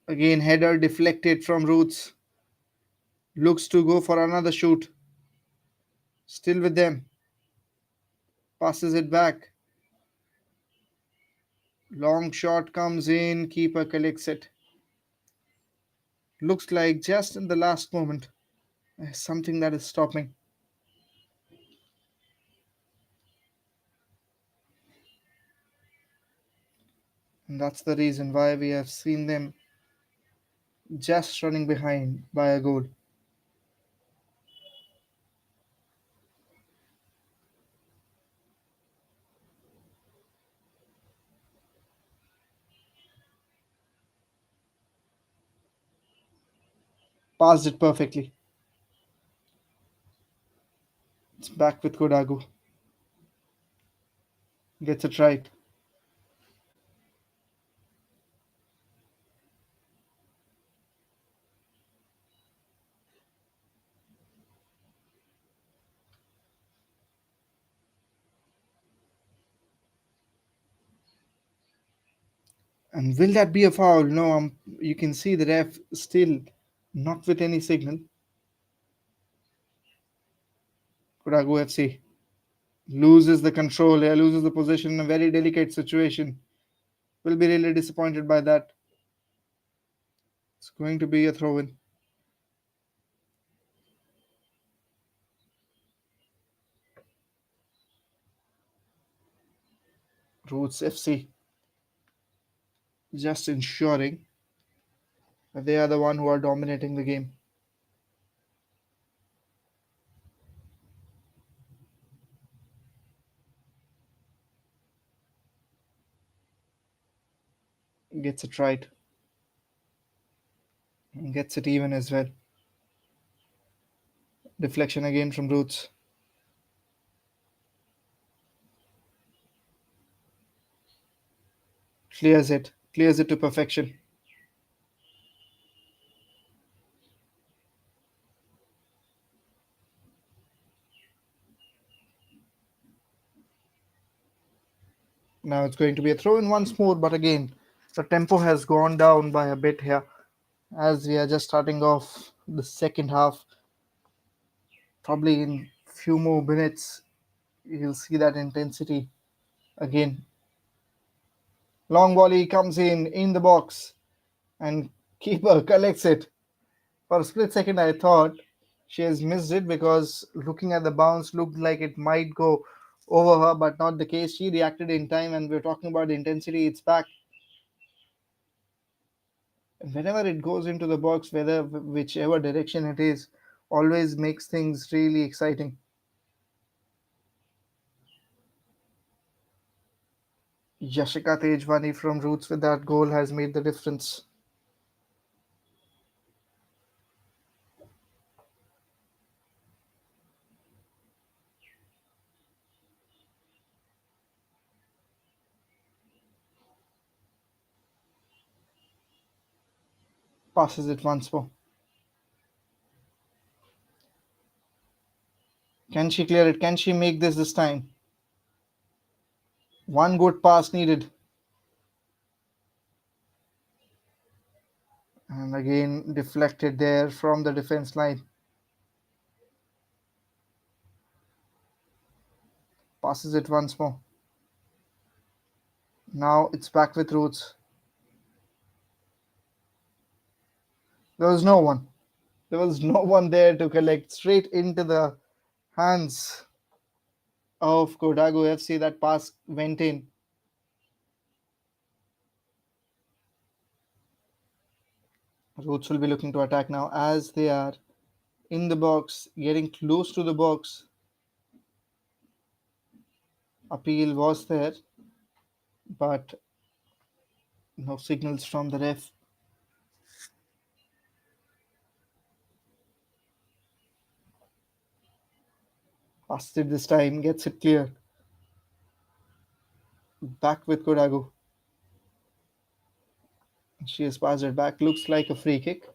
Again, header deflected from Roots. Looks to go for another shoot. Still with them. Passes it back. Long shot comes in. Keeper collects it. Looks like just in the last moment. Something that is stopping. And that's the reason why we have seen them just running behind by a goal. Passed it perfectly. It's back with Kodagu. Gets it right. And will that be a foul? No, you can see the ref still not with any signal. Kodagu FC loses the control here, loses the possession in a very delicate situation. Will be really disappointed by that. It's going to be a throw in. Roots FC just ensuring that they are the one who are dominating the game. Gets it right and gets it even as well. Deflection again from Roots. Clears it to perfection. Now it's going to be a throw in once more, but again, the tempo has gone down by a bit here as we are just starting off the second half. Probably in few more minutes, you'll see that intensity again. Long volley comes in the box, and keeper collects it. For a split second, I thought she has missed it because looking at the bounce looked like it might go over her, but not the case. She reacted in time, and we're talking about the intensity. It's back. And whenever it goes into the box, whether whichever direction it is, always makes things really exciting. Yashika Tejwani from Roots with that goal has made the difference. Passes it once more. Can she clear it? Can she make this time? One good pass needed. And again, deflected there from the defense line. Passes it once more. Now it's back with Roots. There was no one. There was no one there to collect straight into the hands of Kodagu FC. That pass went in. Roots will be looking to attack now as they are in the box, getting close to the box. Appeal was there, but no signals from the ref. Passed it this time, gets it clear. Back with Kodagu. She has passed it back. Looks like a free kick.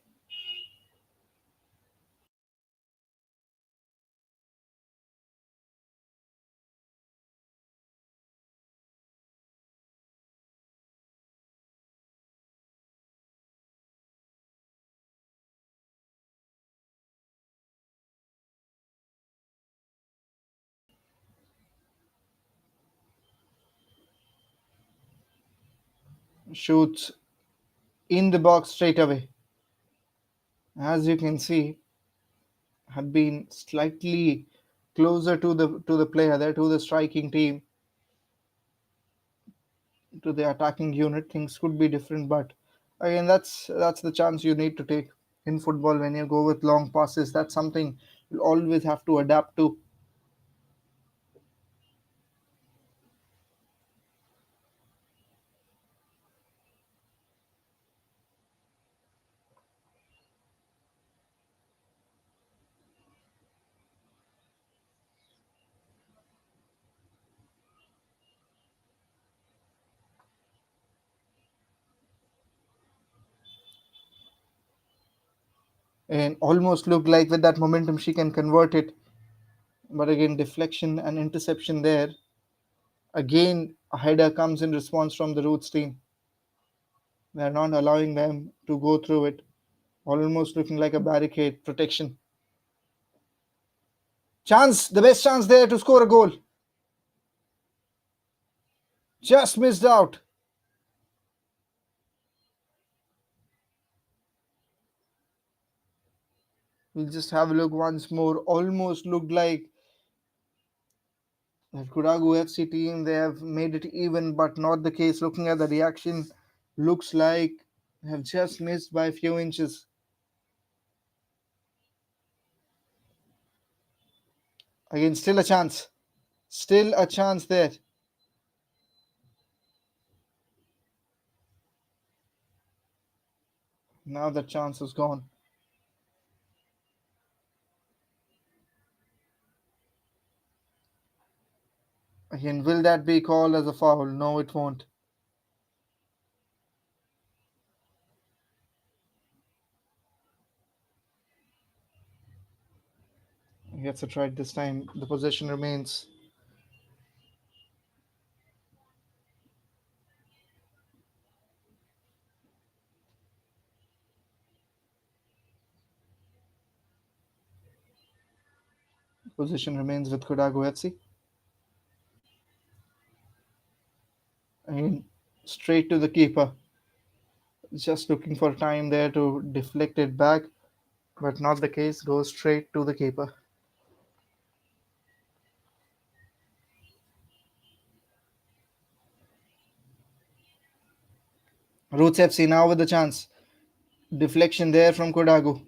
Shoots in the box straight away. As you can see, had been slightly closer to the player there, to the striking team, to the attacking unit. Things could be different, but again, that's the chance you need to take in football when you go with long passes. That's something you'll always have to adapt to. And almost looked like with that momentum she can convert it, but again, deflection and interception there. Again, a header comes in response from the Roots team. They're not allowing them to go through it. Almost looking like a barricade protection. Chance, the best chance there to score a goal. Just missed out. We'll just have a look once more. Almost looked like that Kodagu FC team, they have made it even, but not the case. Looking at the reaction, looks like they have just missed by a few inches. Again, still a chance. Still a chance there. Now the chance is gone. Again, will that be called as a foul? No, it won't. He gets it right this time. The possession remains. Possession remains with Kodagu FC. Again, straight to the keeper. Just looking for time there to deflect it back, but not the case. Goes straight to the keeper. Roots FC now with the chance. Deflection there from Kodagu.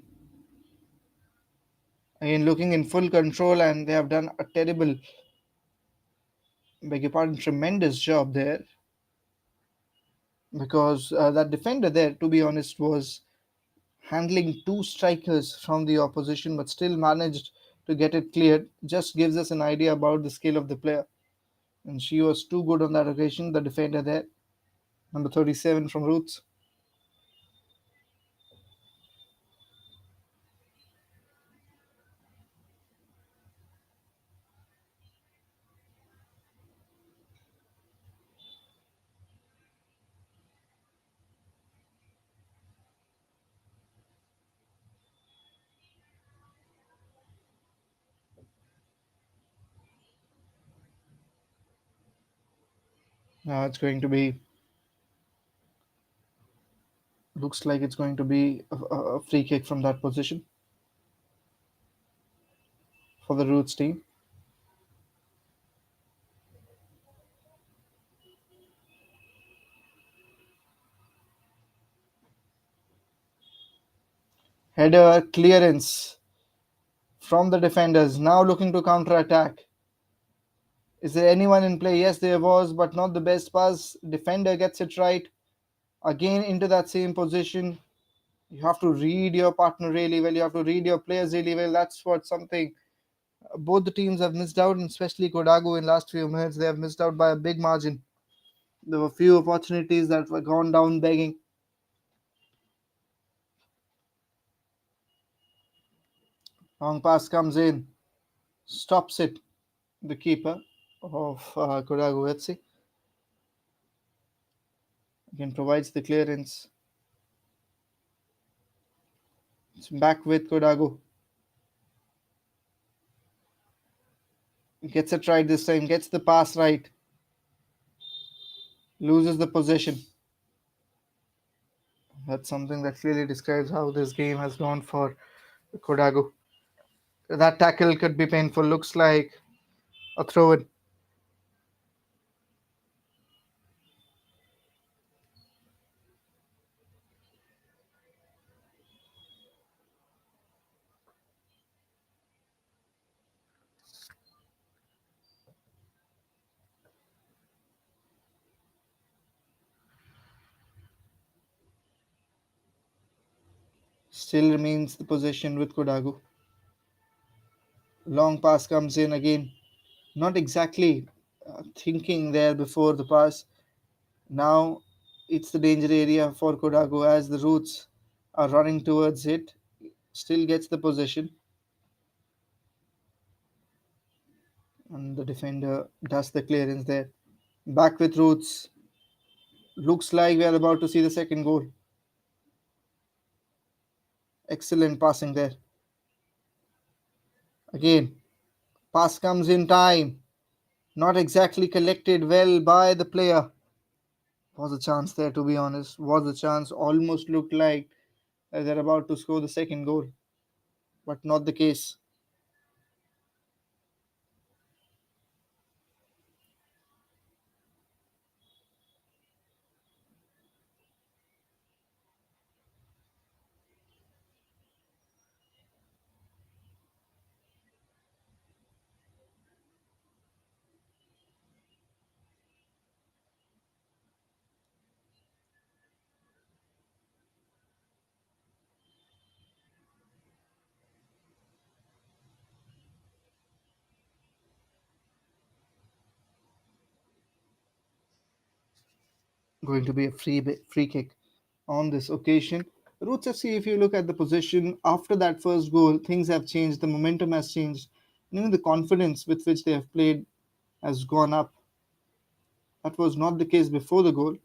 Again, looking in full control, and they have done a terrible, beg your pardon, tremendous job there, because that defender there, to be honest, was handling two strikers from the opposition, but still managed to get it cleared. Just gives us an idea about the skill of the player. And she was too good on that occasion, the defender there, number 37 from Roots. Now it's going to be, looks like it's going to be a free kick from that position for the Roots team. Header clearance from the defenders, now looking to counter attack. Is there anyone in play? Yes, there was, but not the best pass. Defender gets it right. Again into that same position. You have to read your partner really well. You have to read your players really well. That's what something both the teams have missed out, and especially Kodagu in last few minutes. They have missed out by a big margin. There were few opportunities that were gone down begging. Long pass comes in, stops it. The keeper of Kodagu FC again provides the clearance. It's back with Kodagu. Gets it right this time, gets the pass right, loses the possession. That's something that clearly describes how this game has gone for Kodagu. That tackle could be painful. Looks like a throw in. Still remains the possession with Kodagu. Long pass comes in again. Not exactly thinking there before the pass. Now it's the danger area for Kodagu as the roots are running towards it. Still gets the possession. And the defender does the clearance there. Back with roots. Looks like we are about to see the second goal. Excellent passing there. Again, pass comes in time. Not exactly collected well by the player. Was a chance there, to be honest. Was a chance. Almost looked like they're about to score the second goal, but not the case. Going to be a free kick on this occasion. Roots FC, if you look at the position after that first goal, things have changed. The momentum has changed. And even the confidence with which they have played has gone up. That was not the case before the goal.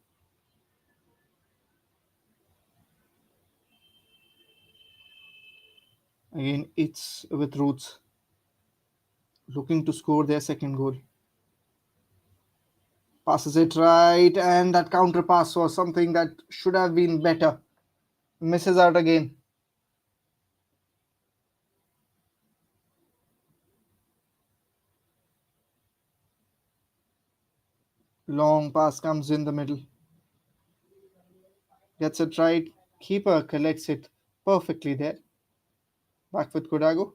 Again, it's with Roots looking to score their second goal. Passes it right, and that counter pass was something that should have been better. Misses out again. Long pass comes in the middle. Gets it right. Keeper collects it perfectly there. Back with Kodago.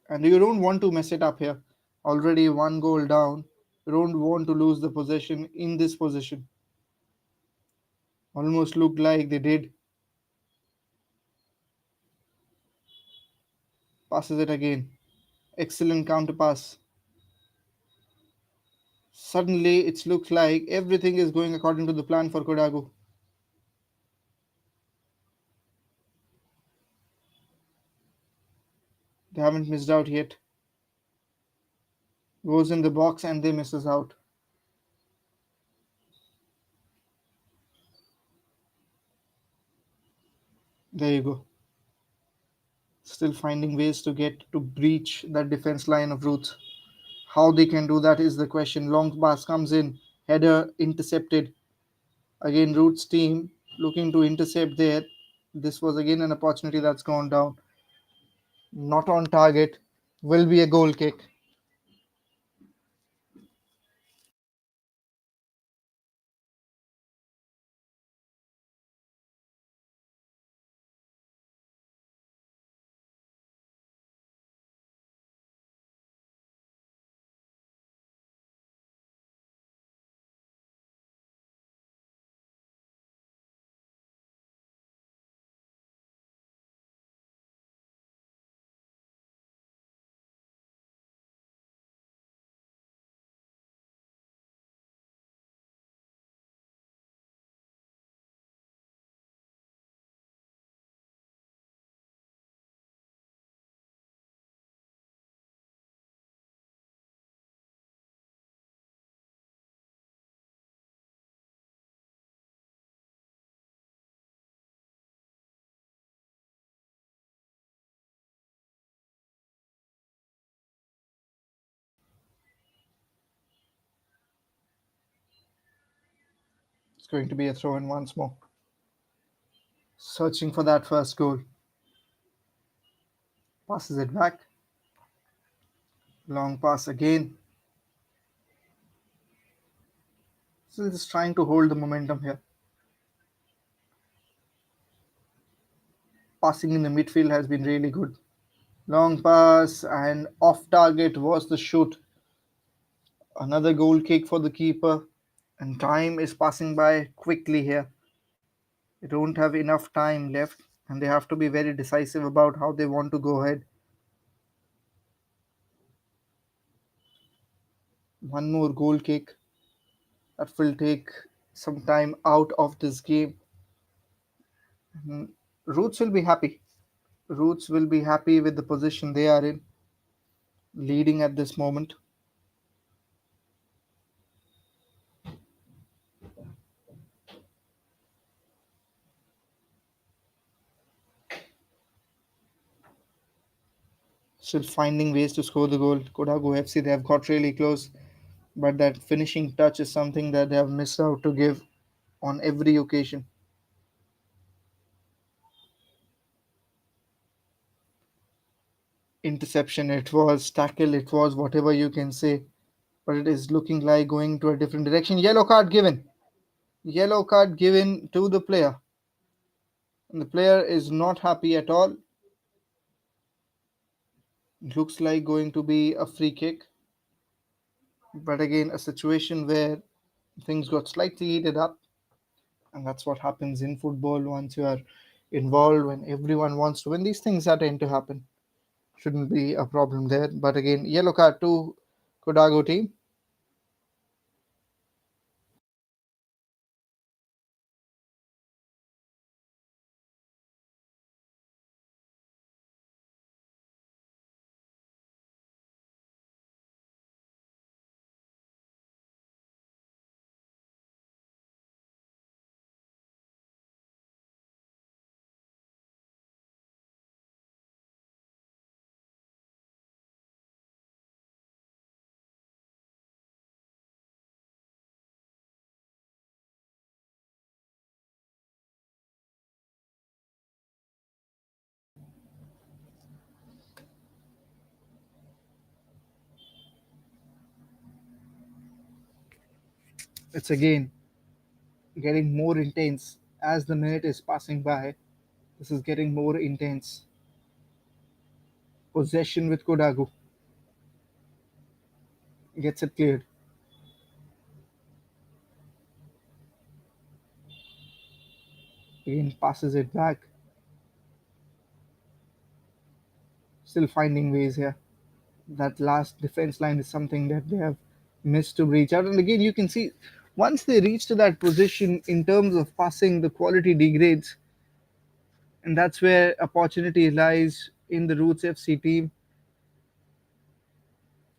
And you don't want to mess it up here. Already one goal down. You don't want to lose the possession in this position. Almost looked like they did. Passes it again. Excellent counter pass. Suddenly it looks like everything is going according to the plan for Kodagu. They haven't missed out yet. Goes in the box and they misses out. There you go. Still finding ways to get to breach that defense line of Roots. How they can do that is the question. Long pass comes in, header intercepted. Again, Roots team looking to intercept there. This was again an opportunity that's gone down. Not on target. Will be a goal kick. going to be a throw in once more. Searching for that first goal. Passes it back. Long pass again. Still just trying to hold the momentum here. Passing in the midfield has been really good. Long pass and off target was the shoot. Another goal kick for the keeper. And time is passing by quickly here. They don't have enough time left and they have to be very decisive about how they want to go ahead. One more goal kick that will take some time out of this game. Roots will be happy. Roots will be happy with the position they are in, leading at this moment. Still finding ways to score the goal. Kodagu FC, they have got really close, but that finishing touch is something that they have missed out to give on every occasion. Interception, it was tackle, it was whatever you can say, but it is looking like going to a different direction. Yellow card given. Yellow card given to the player. And the player is not happy at all. Looks like going to be a free kick. But again, a situation where things got slightly heated up. And that's what happens in football once you are involved, when everyone wants to win. These things that tend to happen. Shouldn't be a problem there. But again, yellow card to Kodagu team. It's again getting more intense as the minute is passing by. This is getting more intense. Possession with Kodagu. Gets it cleared. Again passes it back. Still finding ways here. That last defense line is something that they have missed to reach out. And again, you can see once they reach to that position in terms of passing, the quality degrades. And that's where opportunity lies in the Roots FC team.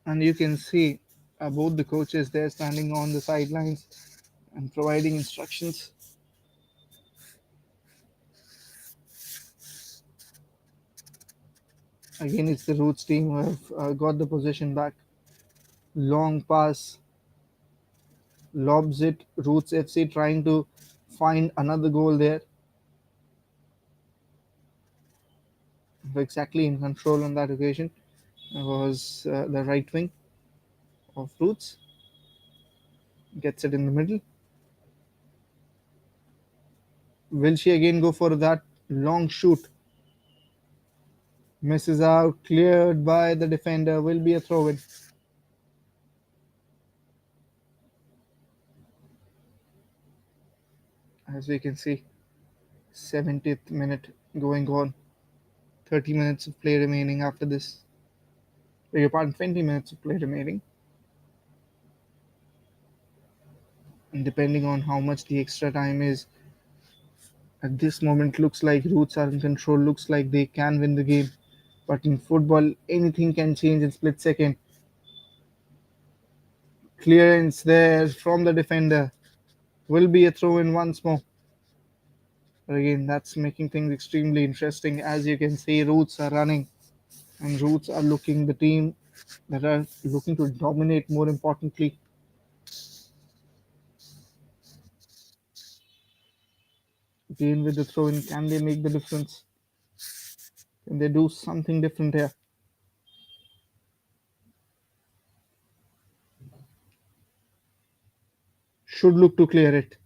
And you can see both the coaches there standing on the sidelines and providing instructions. Again, it's the Roots team who have got the possession back. Long pass, lobs it. Roots FC trying to find another goal there. Exactly in control on that occasion was the right wing of Roots. Gets it in the middle. Will she again go for that long shoot? Misses out, cleared by the defender. Will be a throw in. As we can see, 70th minute going on. 30 minutes of play remaining after this. Beg your pardon, 20 minutes of play remaining. And depending on how much the extra time is, at this moment, looks like Roots are in control. Looks like they can win the game. But in football, anything can change in split second. Clearance there from the defender. Will be a throw in once more. But again, that's making things extremely interesting. As you can see, Roots are running, and Roots are looking the team that are looking to dominate. More importantly, Again with the throw in, can they make the difference? Can they do something different here? Should look to clear it.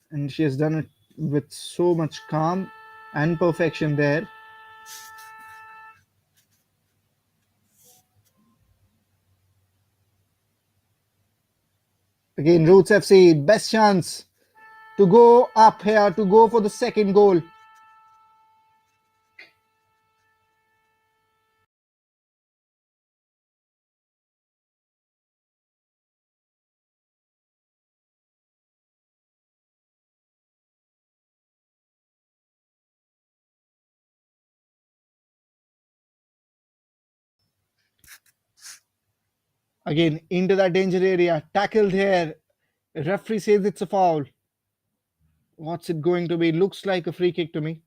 And she has done it with so much calm and perfection there. Again, Roots FC, best chance to go up here, to go for the second goal. Again, into that danger area, tackled here. Referee says it's a foul. What's it going to be? Looks like a free kick to me.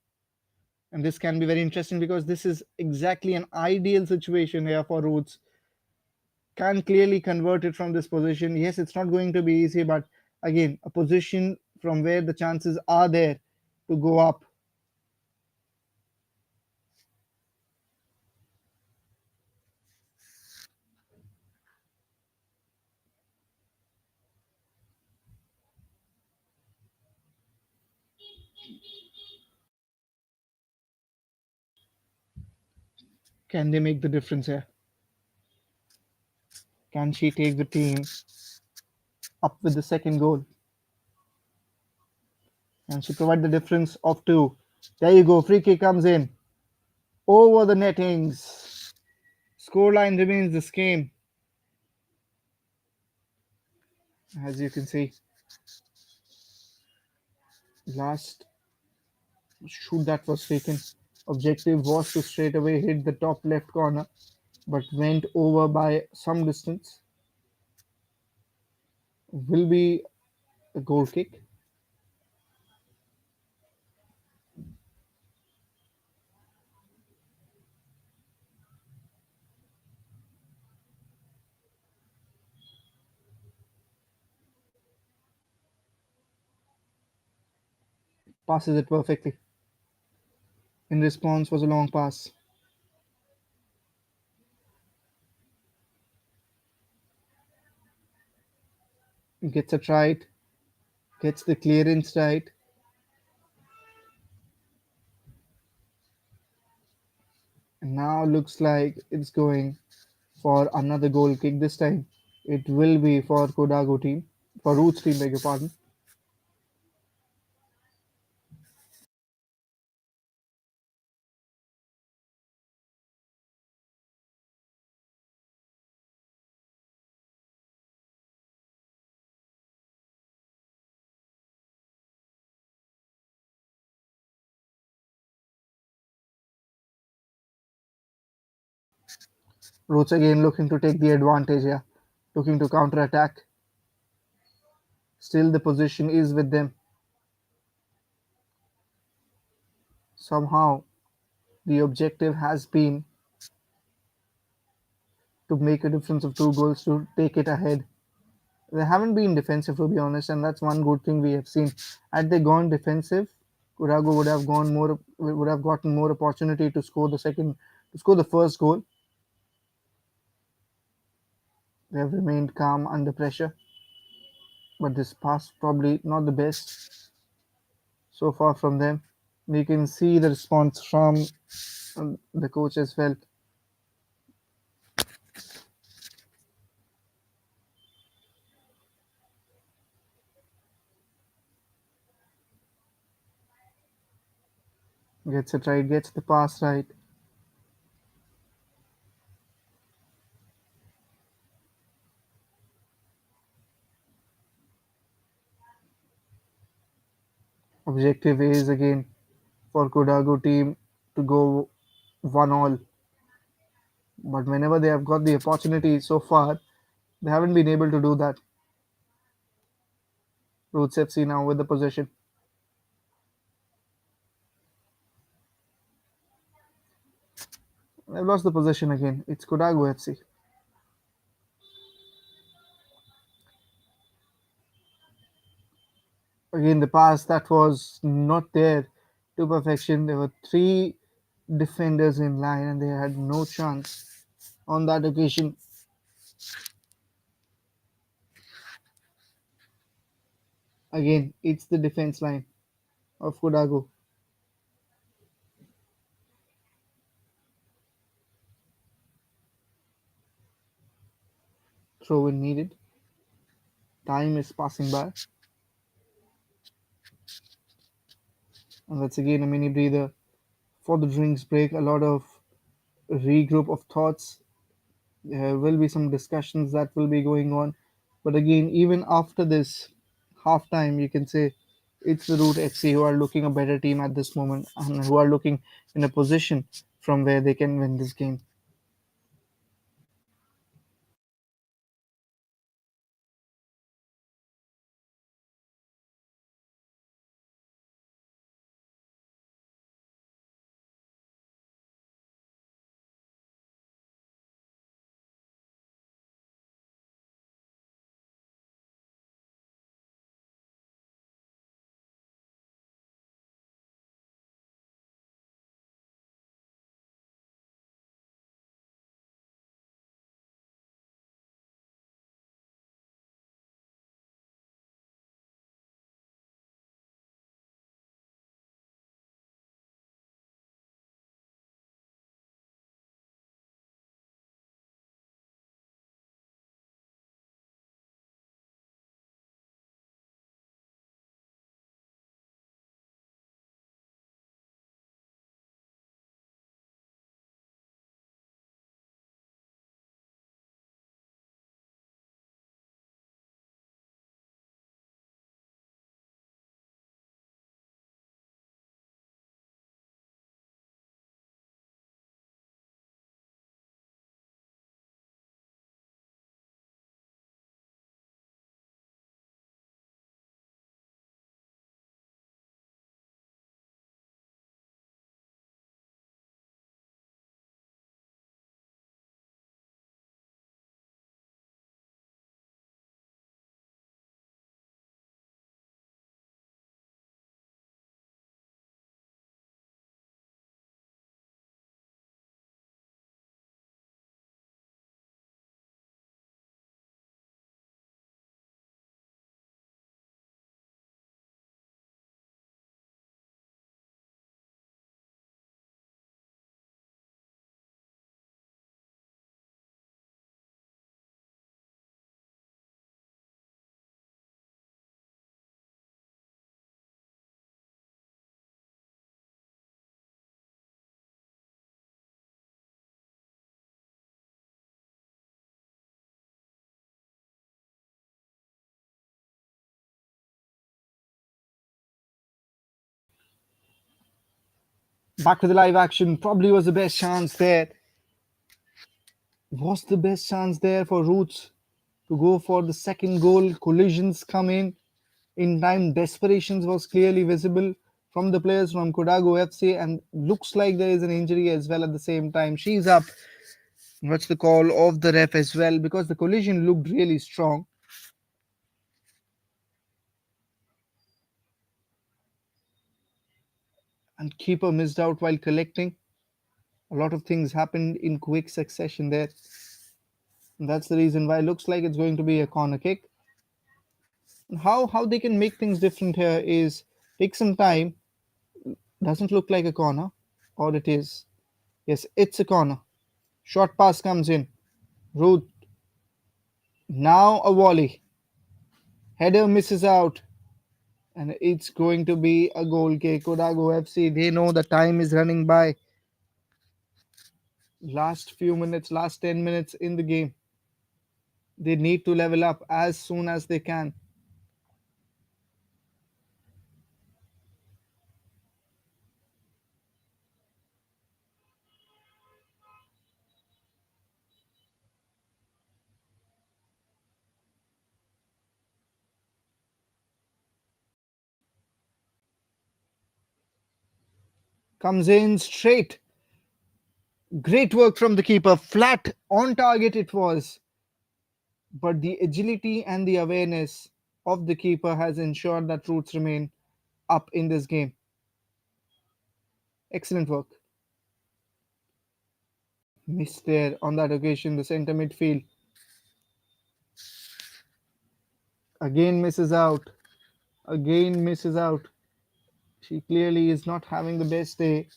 And this can be very interesting because this is exactly an ideal situation here for Roots. Can clearly convert it from this position. Yes, it's not going to be easy, but again, a position from where the chances are there to go up. Can they make the difference here? Can she take the team up with the second goal? And she provide the difference of two. There you go. Free kick comes in over the nettings. Scoreline remains the same. As you can see, last shoot that was taken. Objective was to straight away hit the top left corner, but went over by some distance. Will be a goal kick. Passes it perfectly. In response was a long pass. Gets it right. Gets the clearance right. And now looks like it's going for another goal kick. This time it will be for Kodagu team, for Roots team, beg your pardon. Roots again looking to take the advantage here, looking to counter attack. Still the position is with them. Somehow the objective has been to make a difference of two goals to take it ahead. They haven't been defensive to be honest, and that's one good thing we have seen. Had they gone defensive, Kurago would have gotten more opportunity to score the first goal. They have remained calm under pressure, but this pass probably not the best so far from them. We can see the response from the coach as well. Gets it right, gets the pass right. Objective is again for Kodagu team to go 1-all, but whenever they have got the opportunity so far, they haven't been able to do that. Roots FC now with the possession. They've lost the possession again. It's Kodagu FC. Again, the pass that was not there to perfection. There were three defenders in line and they had no chance on that occasion. Again, it's the defense line of Kodagu. Throw in needed. Time is passing by. And that's again a mini breather for the drinks break. A lot of regroup of thoughts. There will be some discussions that will be going on. But again, even after this halftime, you can say it's the Root FC who are looking a better team at this moment and who are looking in a position from where they can win this game. Back to the live action. Probably was the best chance there. Was the best chance there for Roots to go for the second goal. Collisions come in time. Desperations was clearly visible from the players from Kodagu FC, and looks like there is an injury as well at the same time. She's up. What's the call of the ref as well? Because the collision looked really strong, and keeper missed out while collecting. A lot of things happened in quick succession there. And that's the reason why it looks like it's going to be a corner kick. And how they can make things different here is take some time. Doesn't look like a corner, or it is. Yes, it's a corner. Short pass comes in. Ruth now a volley. Header misses out, and it's going to be a goal kick. Kodagu FC, they know the time is running by. Last few minutes, last 10 minutes in the game. They need to level up as soon as they can. Comes in straight. Great work from the keeper. Flat on target it was. But the agility and the awareness of the keeper has ensured that Roots remain up in this game. Excellent work. Missed there on that occasion. The center midfield again misses out. Again misses out. She clearly is not having the best day.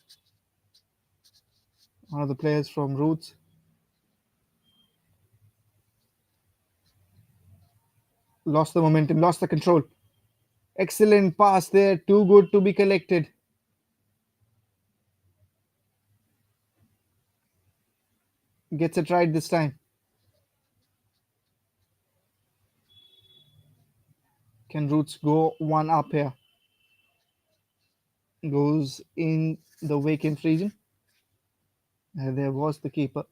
One of the players from Roots lost the momentum, lost the control. Excellent pass there, too good to be collected. Gets it right this time. Can Roots go one up here? Goes in the vacant region. There was the keeper.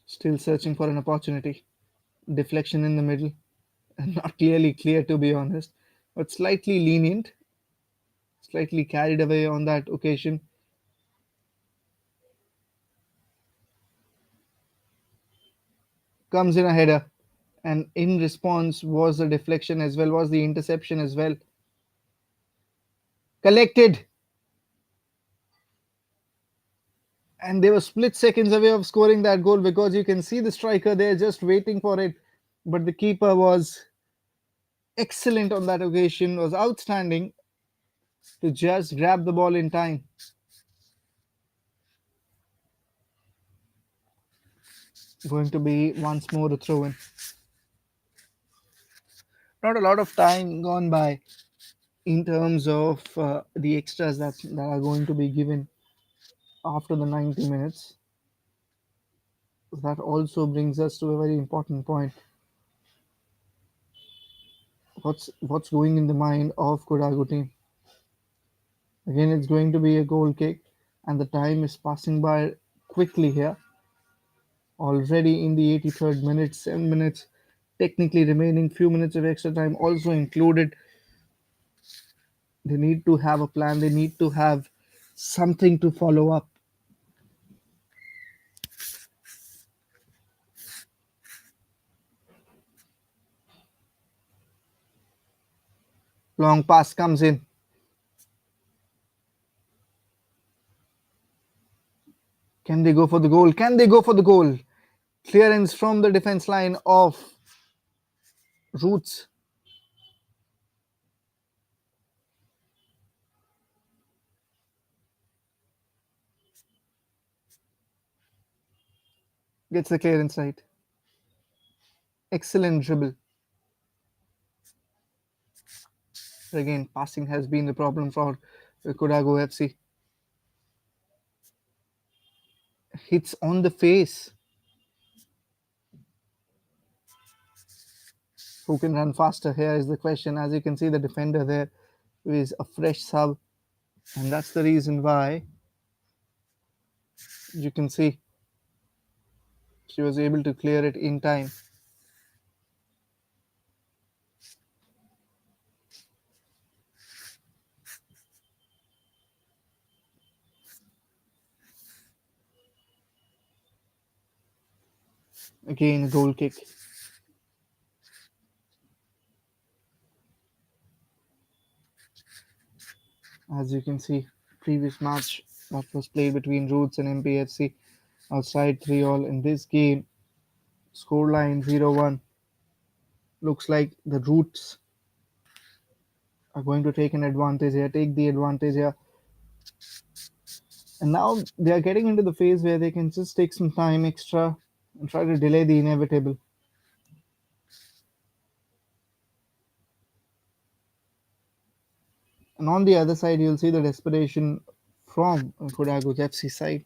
Still searching for an opportunity. Deflection in the middle. Not clearly clear, to be honest, but slightly lenient, slightly carried away on that occasion. Comes in a header, and in response was the deflection as well, was the interception as well. Collected, and they were split seconds away of scoring that goal because you can see the striker there just waiting for it. But the keeper was excellent on that occasion, was outstanding to just grab the ball in time. Going to be once more a throw in. Not a lot of time gone by in terms of the extras that are going to be given after the 90 minutes. That also brings us to a very important point. What's going in the mind of Kodagu team? Again, it's going to be a goal kick, and the time is passing by quickly here. Already in the 83rd minute, 7 minutes technically remaining, few minutes of extra time also included. They need to have a plan. They need to have something to follow up. Long pass comes in. Can they go for the goal? Can they go for the goal? Clearance from the defense line of Roots. Gets the clearance right. Excellent dribble. Again, passing has been the problem for Kodagu FC. Hits on the face. Who can run faster? Here is the question. As you can see, the defender there is a fresh sub, and that's the reason why you can see she was able to clear it in time. Again, a goal kick. As you can see, previous match that was played between Roots and MPFC outside 3-all. In this game, scoreline 0-1. Looks like the Roots are going to take an advantage here, take the advantage here. And now they are getting into the phase where they can just take some time extra and try to delay the inevitable. And on the other side, you'll see the desperation from Kodagu FC side.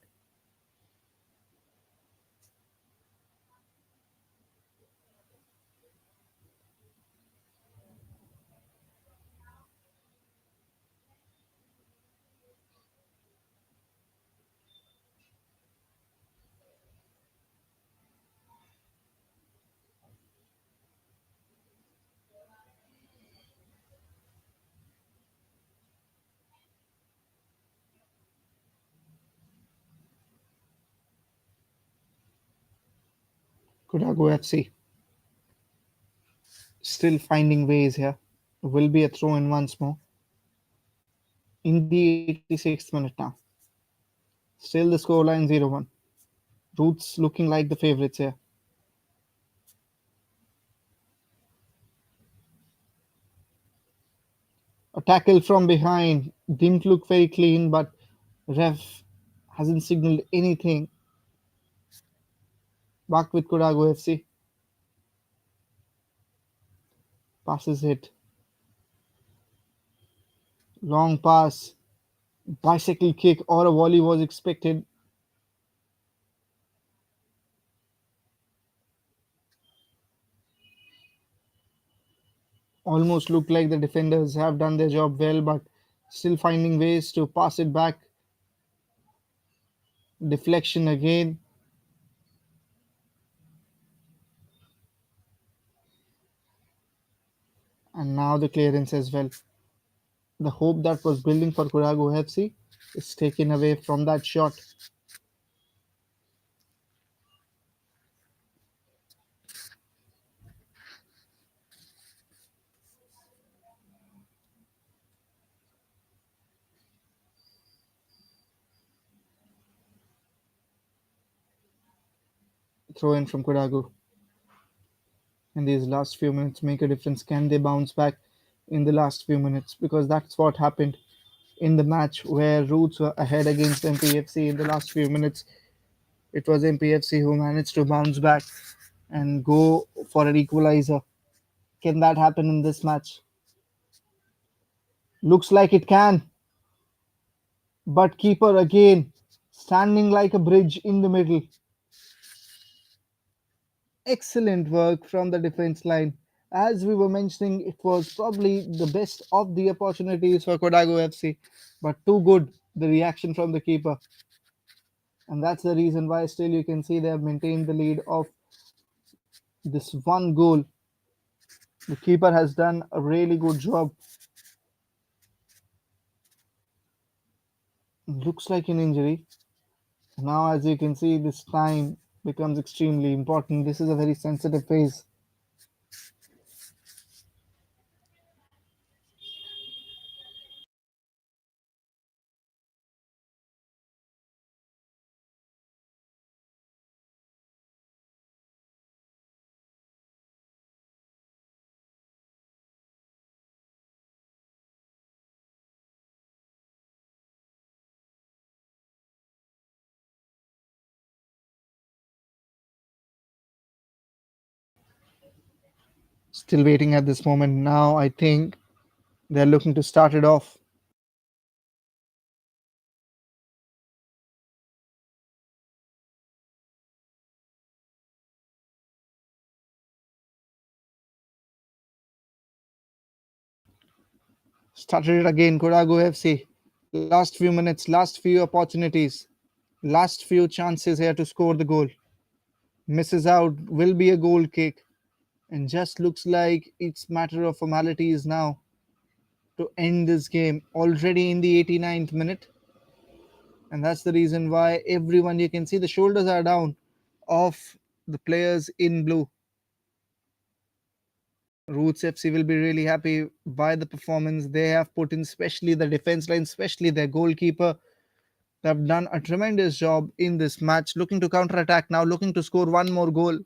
Kodagu FC still finding ways here. Will be a throw in once more. In the 86th minute now. Still the scoreline 0-1. Roots looking like the favourites here. A tackle from behind didn't look very clean, but ref hasn't signaled anything. Back with Kodagu FC. Passes it. Long pass. Bicycle kick or a volley was expected. Almost looked like the defenders have done their job well, but still finding ways to pass it back. Deflection again. And now the clearance as well. The hope that was building for Kodagu FC is taken away from that shot. Throw in from Kodagu. In these last few minutes make a difference. Can they bounce back in the last few minutes? Because that's what happened in the match where Roots were ahead against MPFC in the last few minutes. It was MPFC who managed to bounce back and go for an equalizer. Can that happen in this match? Looks like it can, but keeper again standing like a bridge in the middle. Excellent work from the defense line. As we were mentioning, it was probably the best of the opportunities for Kodagu FC, but too good the reaction from the keeper. And that's the reason why still you can see they have maintained the lead of this one goal. The keeper has done a really good job. Looks like an injury. Now, as you can see, this time becomes extremely important. This is a very sensitive phase. Still waiting at this moment. Now, I think they're looking to start it off. Started it again, Kodagu FC. Last few minutes, last few opportunities, last few chances here to score the goal. Misses out, will be a goal kick. And just looks like it's matter of formalities now to end this game already in the 89th minute. And that's the reason why everyone, you can see the shoulders are down of the players in blue. Roots FC will be really happy by the performance they have put in, especially the defense line, especially their goalkeeper. They have done a tremendous job in this match, looking to counter attack now, looking to score one more goal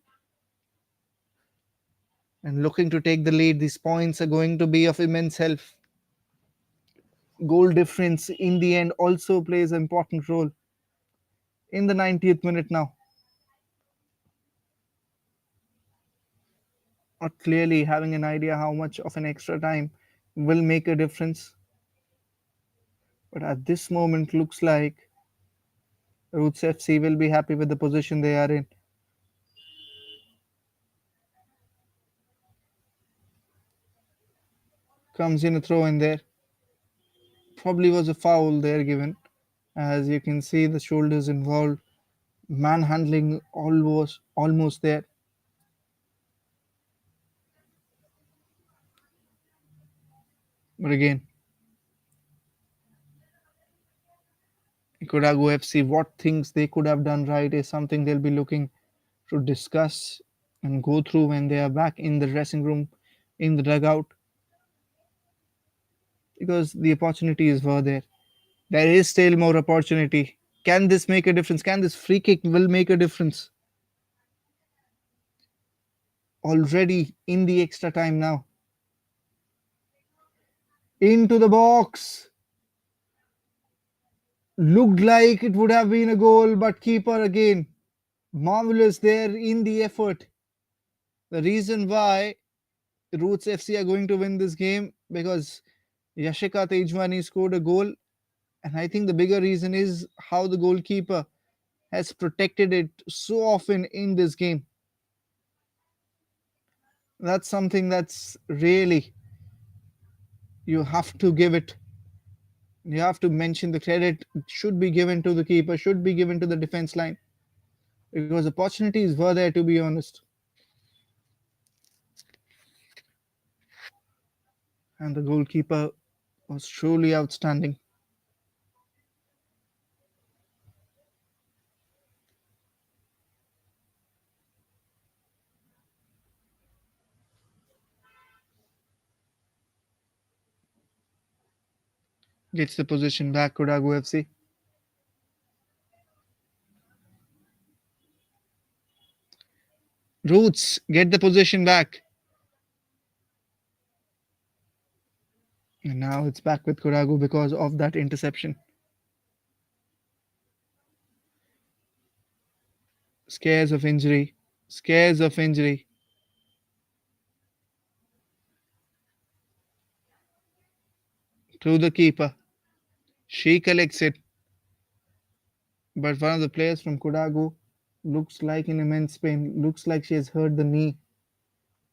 and looking to take the lead. These points are going to be of immense help. Goal difference in the end also plays an important role in the 90th minute now. Not clearly having an idea how much of an extra time will make a difference. But at this moment, looks like Roots FC will be happy with the position they are in. Comes in a throw in there. Probably was a foul there given. As you can see, the shoulders involved. Manhandling almost there. But again, Kodagu FC, what things they could have done right is something they'll be looking to discuss and go through when they are back in the dressing room, in the dugout, because the opportunities were there. There is still more opportunity. Can this make a difference? Can this free kick will make a difference? Already in the extra time now. Into the box. Looked like it would have been a goal, but keeper again. Marvelous there in the effort. The reason why Roots FC are going to win this game because Yashika Tejwani scored a goal, and I think the bigger reason is how the goalkeeper has protected it so often in this game. That's something that's really you have to give it. You have to mention the credit should be given to the keeper, should be given to the defense line because opportunities were there to be honest, and the goalkeeper was truly outstanding. Gets the position back, Kodagu FC. Roots get the position back. And now it's back with Kodagu because of that interception. Scares of injury. Scares of injury. To the keeper. She collects it. But one of the players from Kodagu looks like in immense pain. Looks like she has hurt the knee.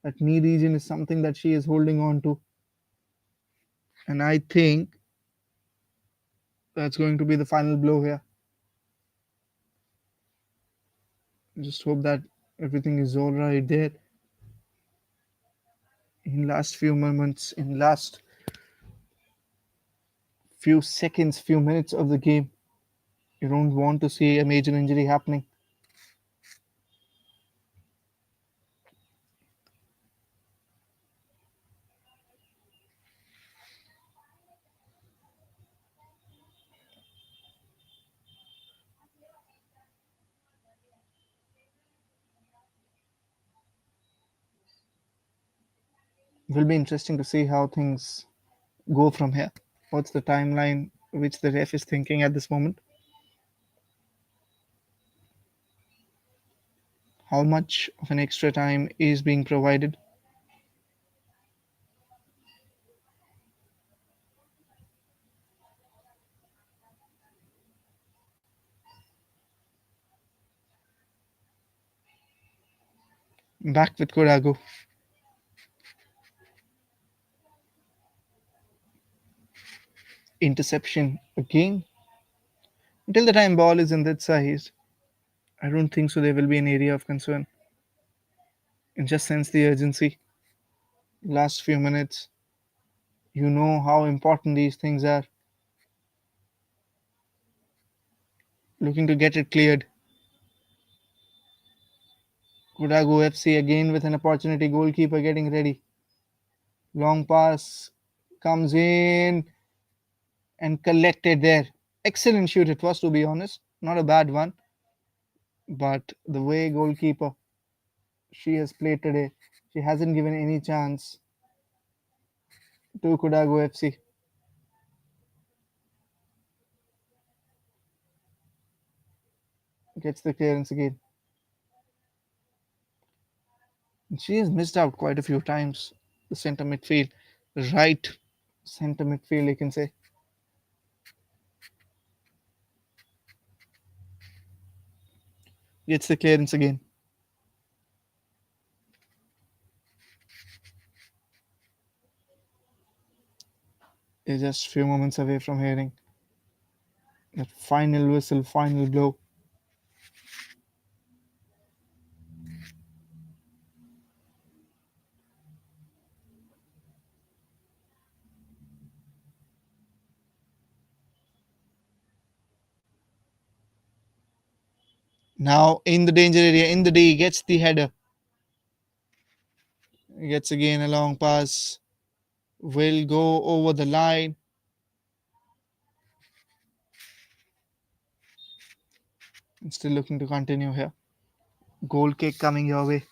That knee region is something that she is holding on to. And I think that's going to be the final blow here. Just hope that everything is all right there. In last few moments, in last few seconds, few minutes of the game, you don't want to see a major injury happening. It will be interesting to see how things go from here. What's the timeline which the ref is thinking at this moment? How much of an extra time is being provided? Back with Kodagu. Interception again. Until the time ball is in that size, I don't think so there will be an area of concern. And just sense the urgency. Last few minutes, you know how important these things are. Looking to get it cleared. Kodagu FC again with an opportunity. Goalkeeper getting ready. Long pass comes in and collected there. Excellent shoot it was, to be honest. Not a bad one. But the way goalkeeper she has played today, she hasn't given any chance to Kodagu FC. Gets the clearance again. And she has missed out quite a few times. The center midfield, right center midfield, you can say. Gets the clearance again. Is just a few moments away from hearing that final whistle, final blow. Now in the danger area, in the D, gets the header. Gets again a long pass. Will go over the line. Still looking to continue here. Goal kick coming your way.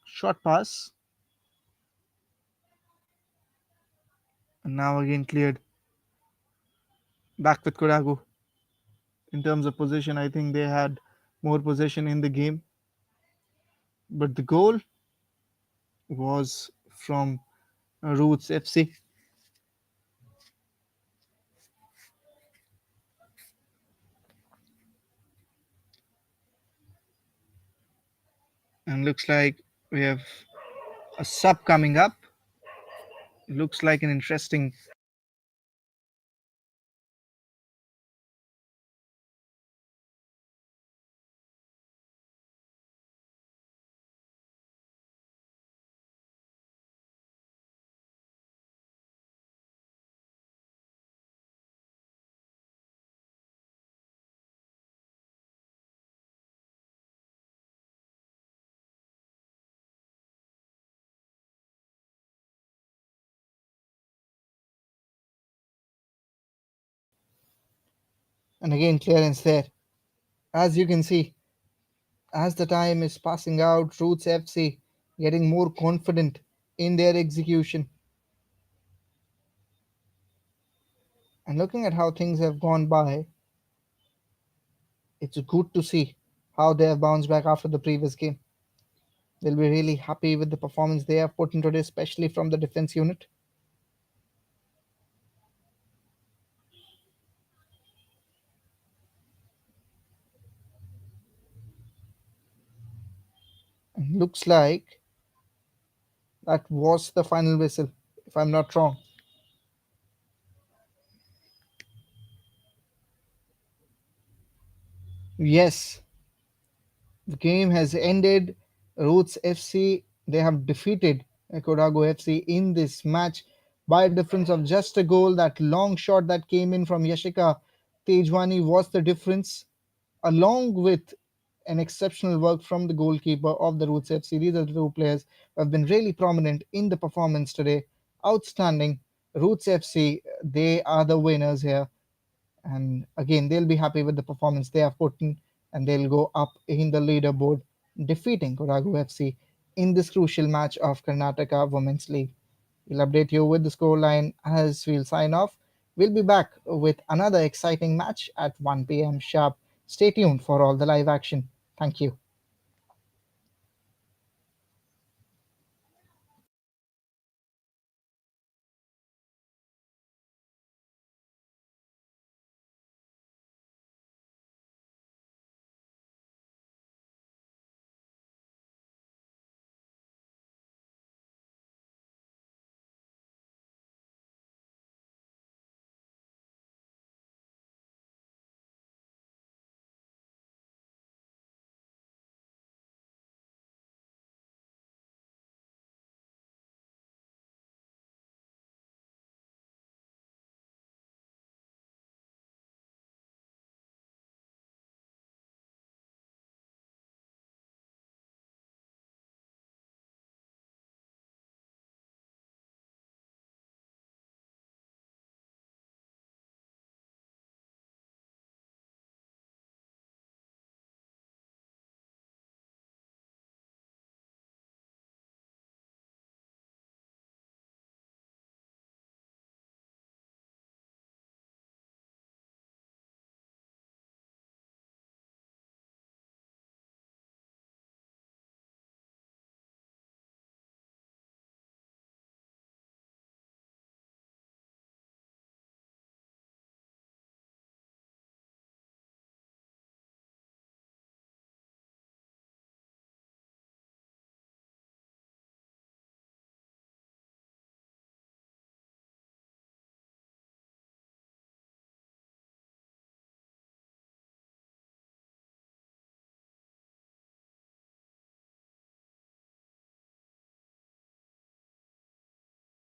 Short pass. And now again cleared. Back with Kodagu. In terms of position, I think they had more possession in the game. But the goal was from Roots FC. And looks like we have a sub coming up. Looks like an interesting. And again, clearance there. As you can see, as the time is passing out, Roots FC getting more confident in their execution. And looking at how things have gone by, it's good to see how they have bounced back after the previous game. They'll be really happy with the performance they have put in today, especially from the defense unit. And looks like that was the final whistle, if I'm not wrong. Yes, the game has ended. Roots FC, they have defeated Kodagu FC in this match by a difference of just a goal. That long shot that came in from Yashika Tejwani was the difference, along with an exceptional work from the goalkeeper of the Roots FC. These are the two players who have been really prominent in the performance today. Outstanding. Roots FC, they are the winners here. And again, they'll be happy with the performance they have put in, and they'll go up in the leaderboard, defeating Kodagu FC in this crucial match of Karnataka Women's League. We'll update you with the scoreline as we'll sign off. We'll be back with another exciting match at 1 p.m. sharp. Stay tuned for all the live action. Thank you.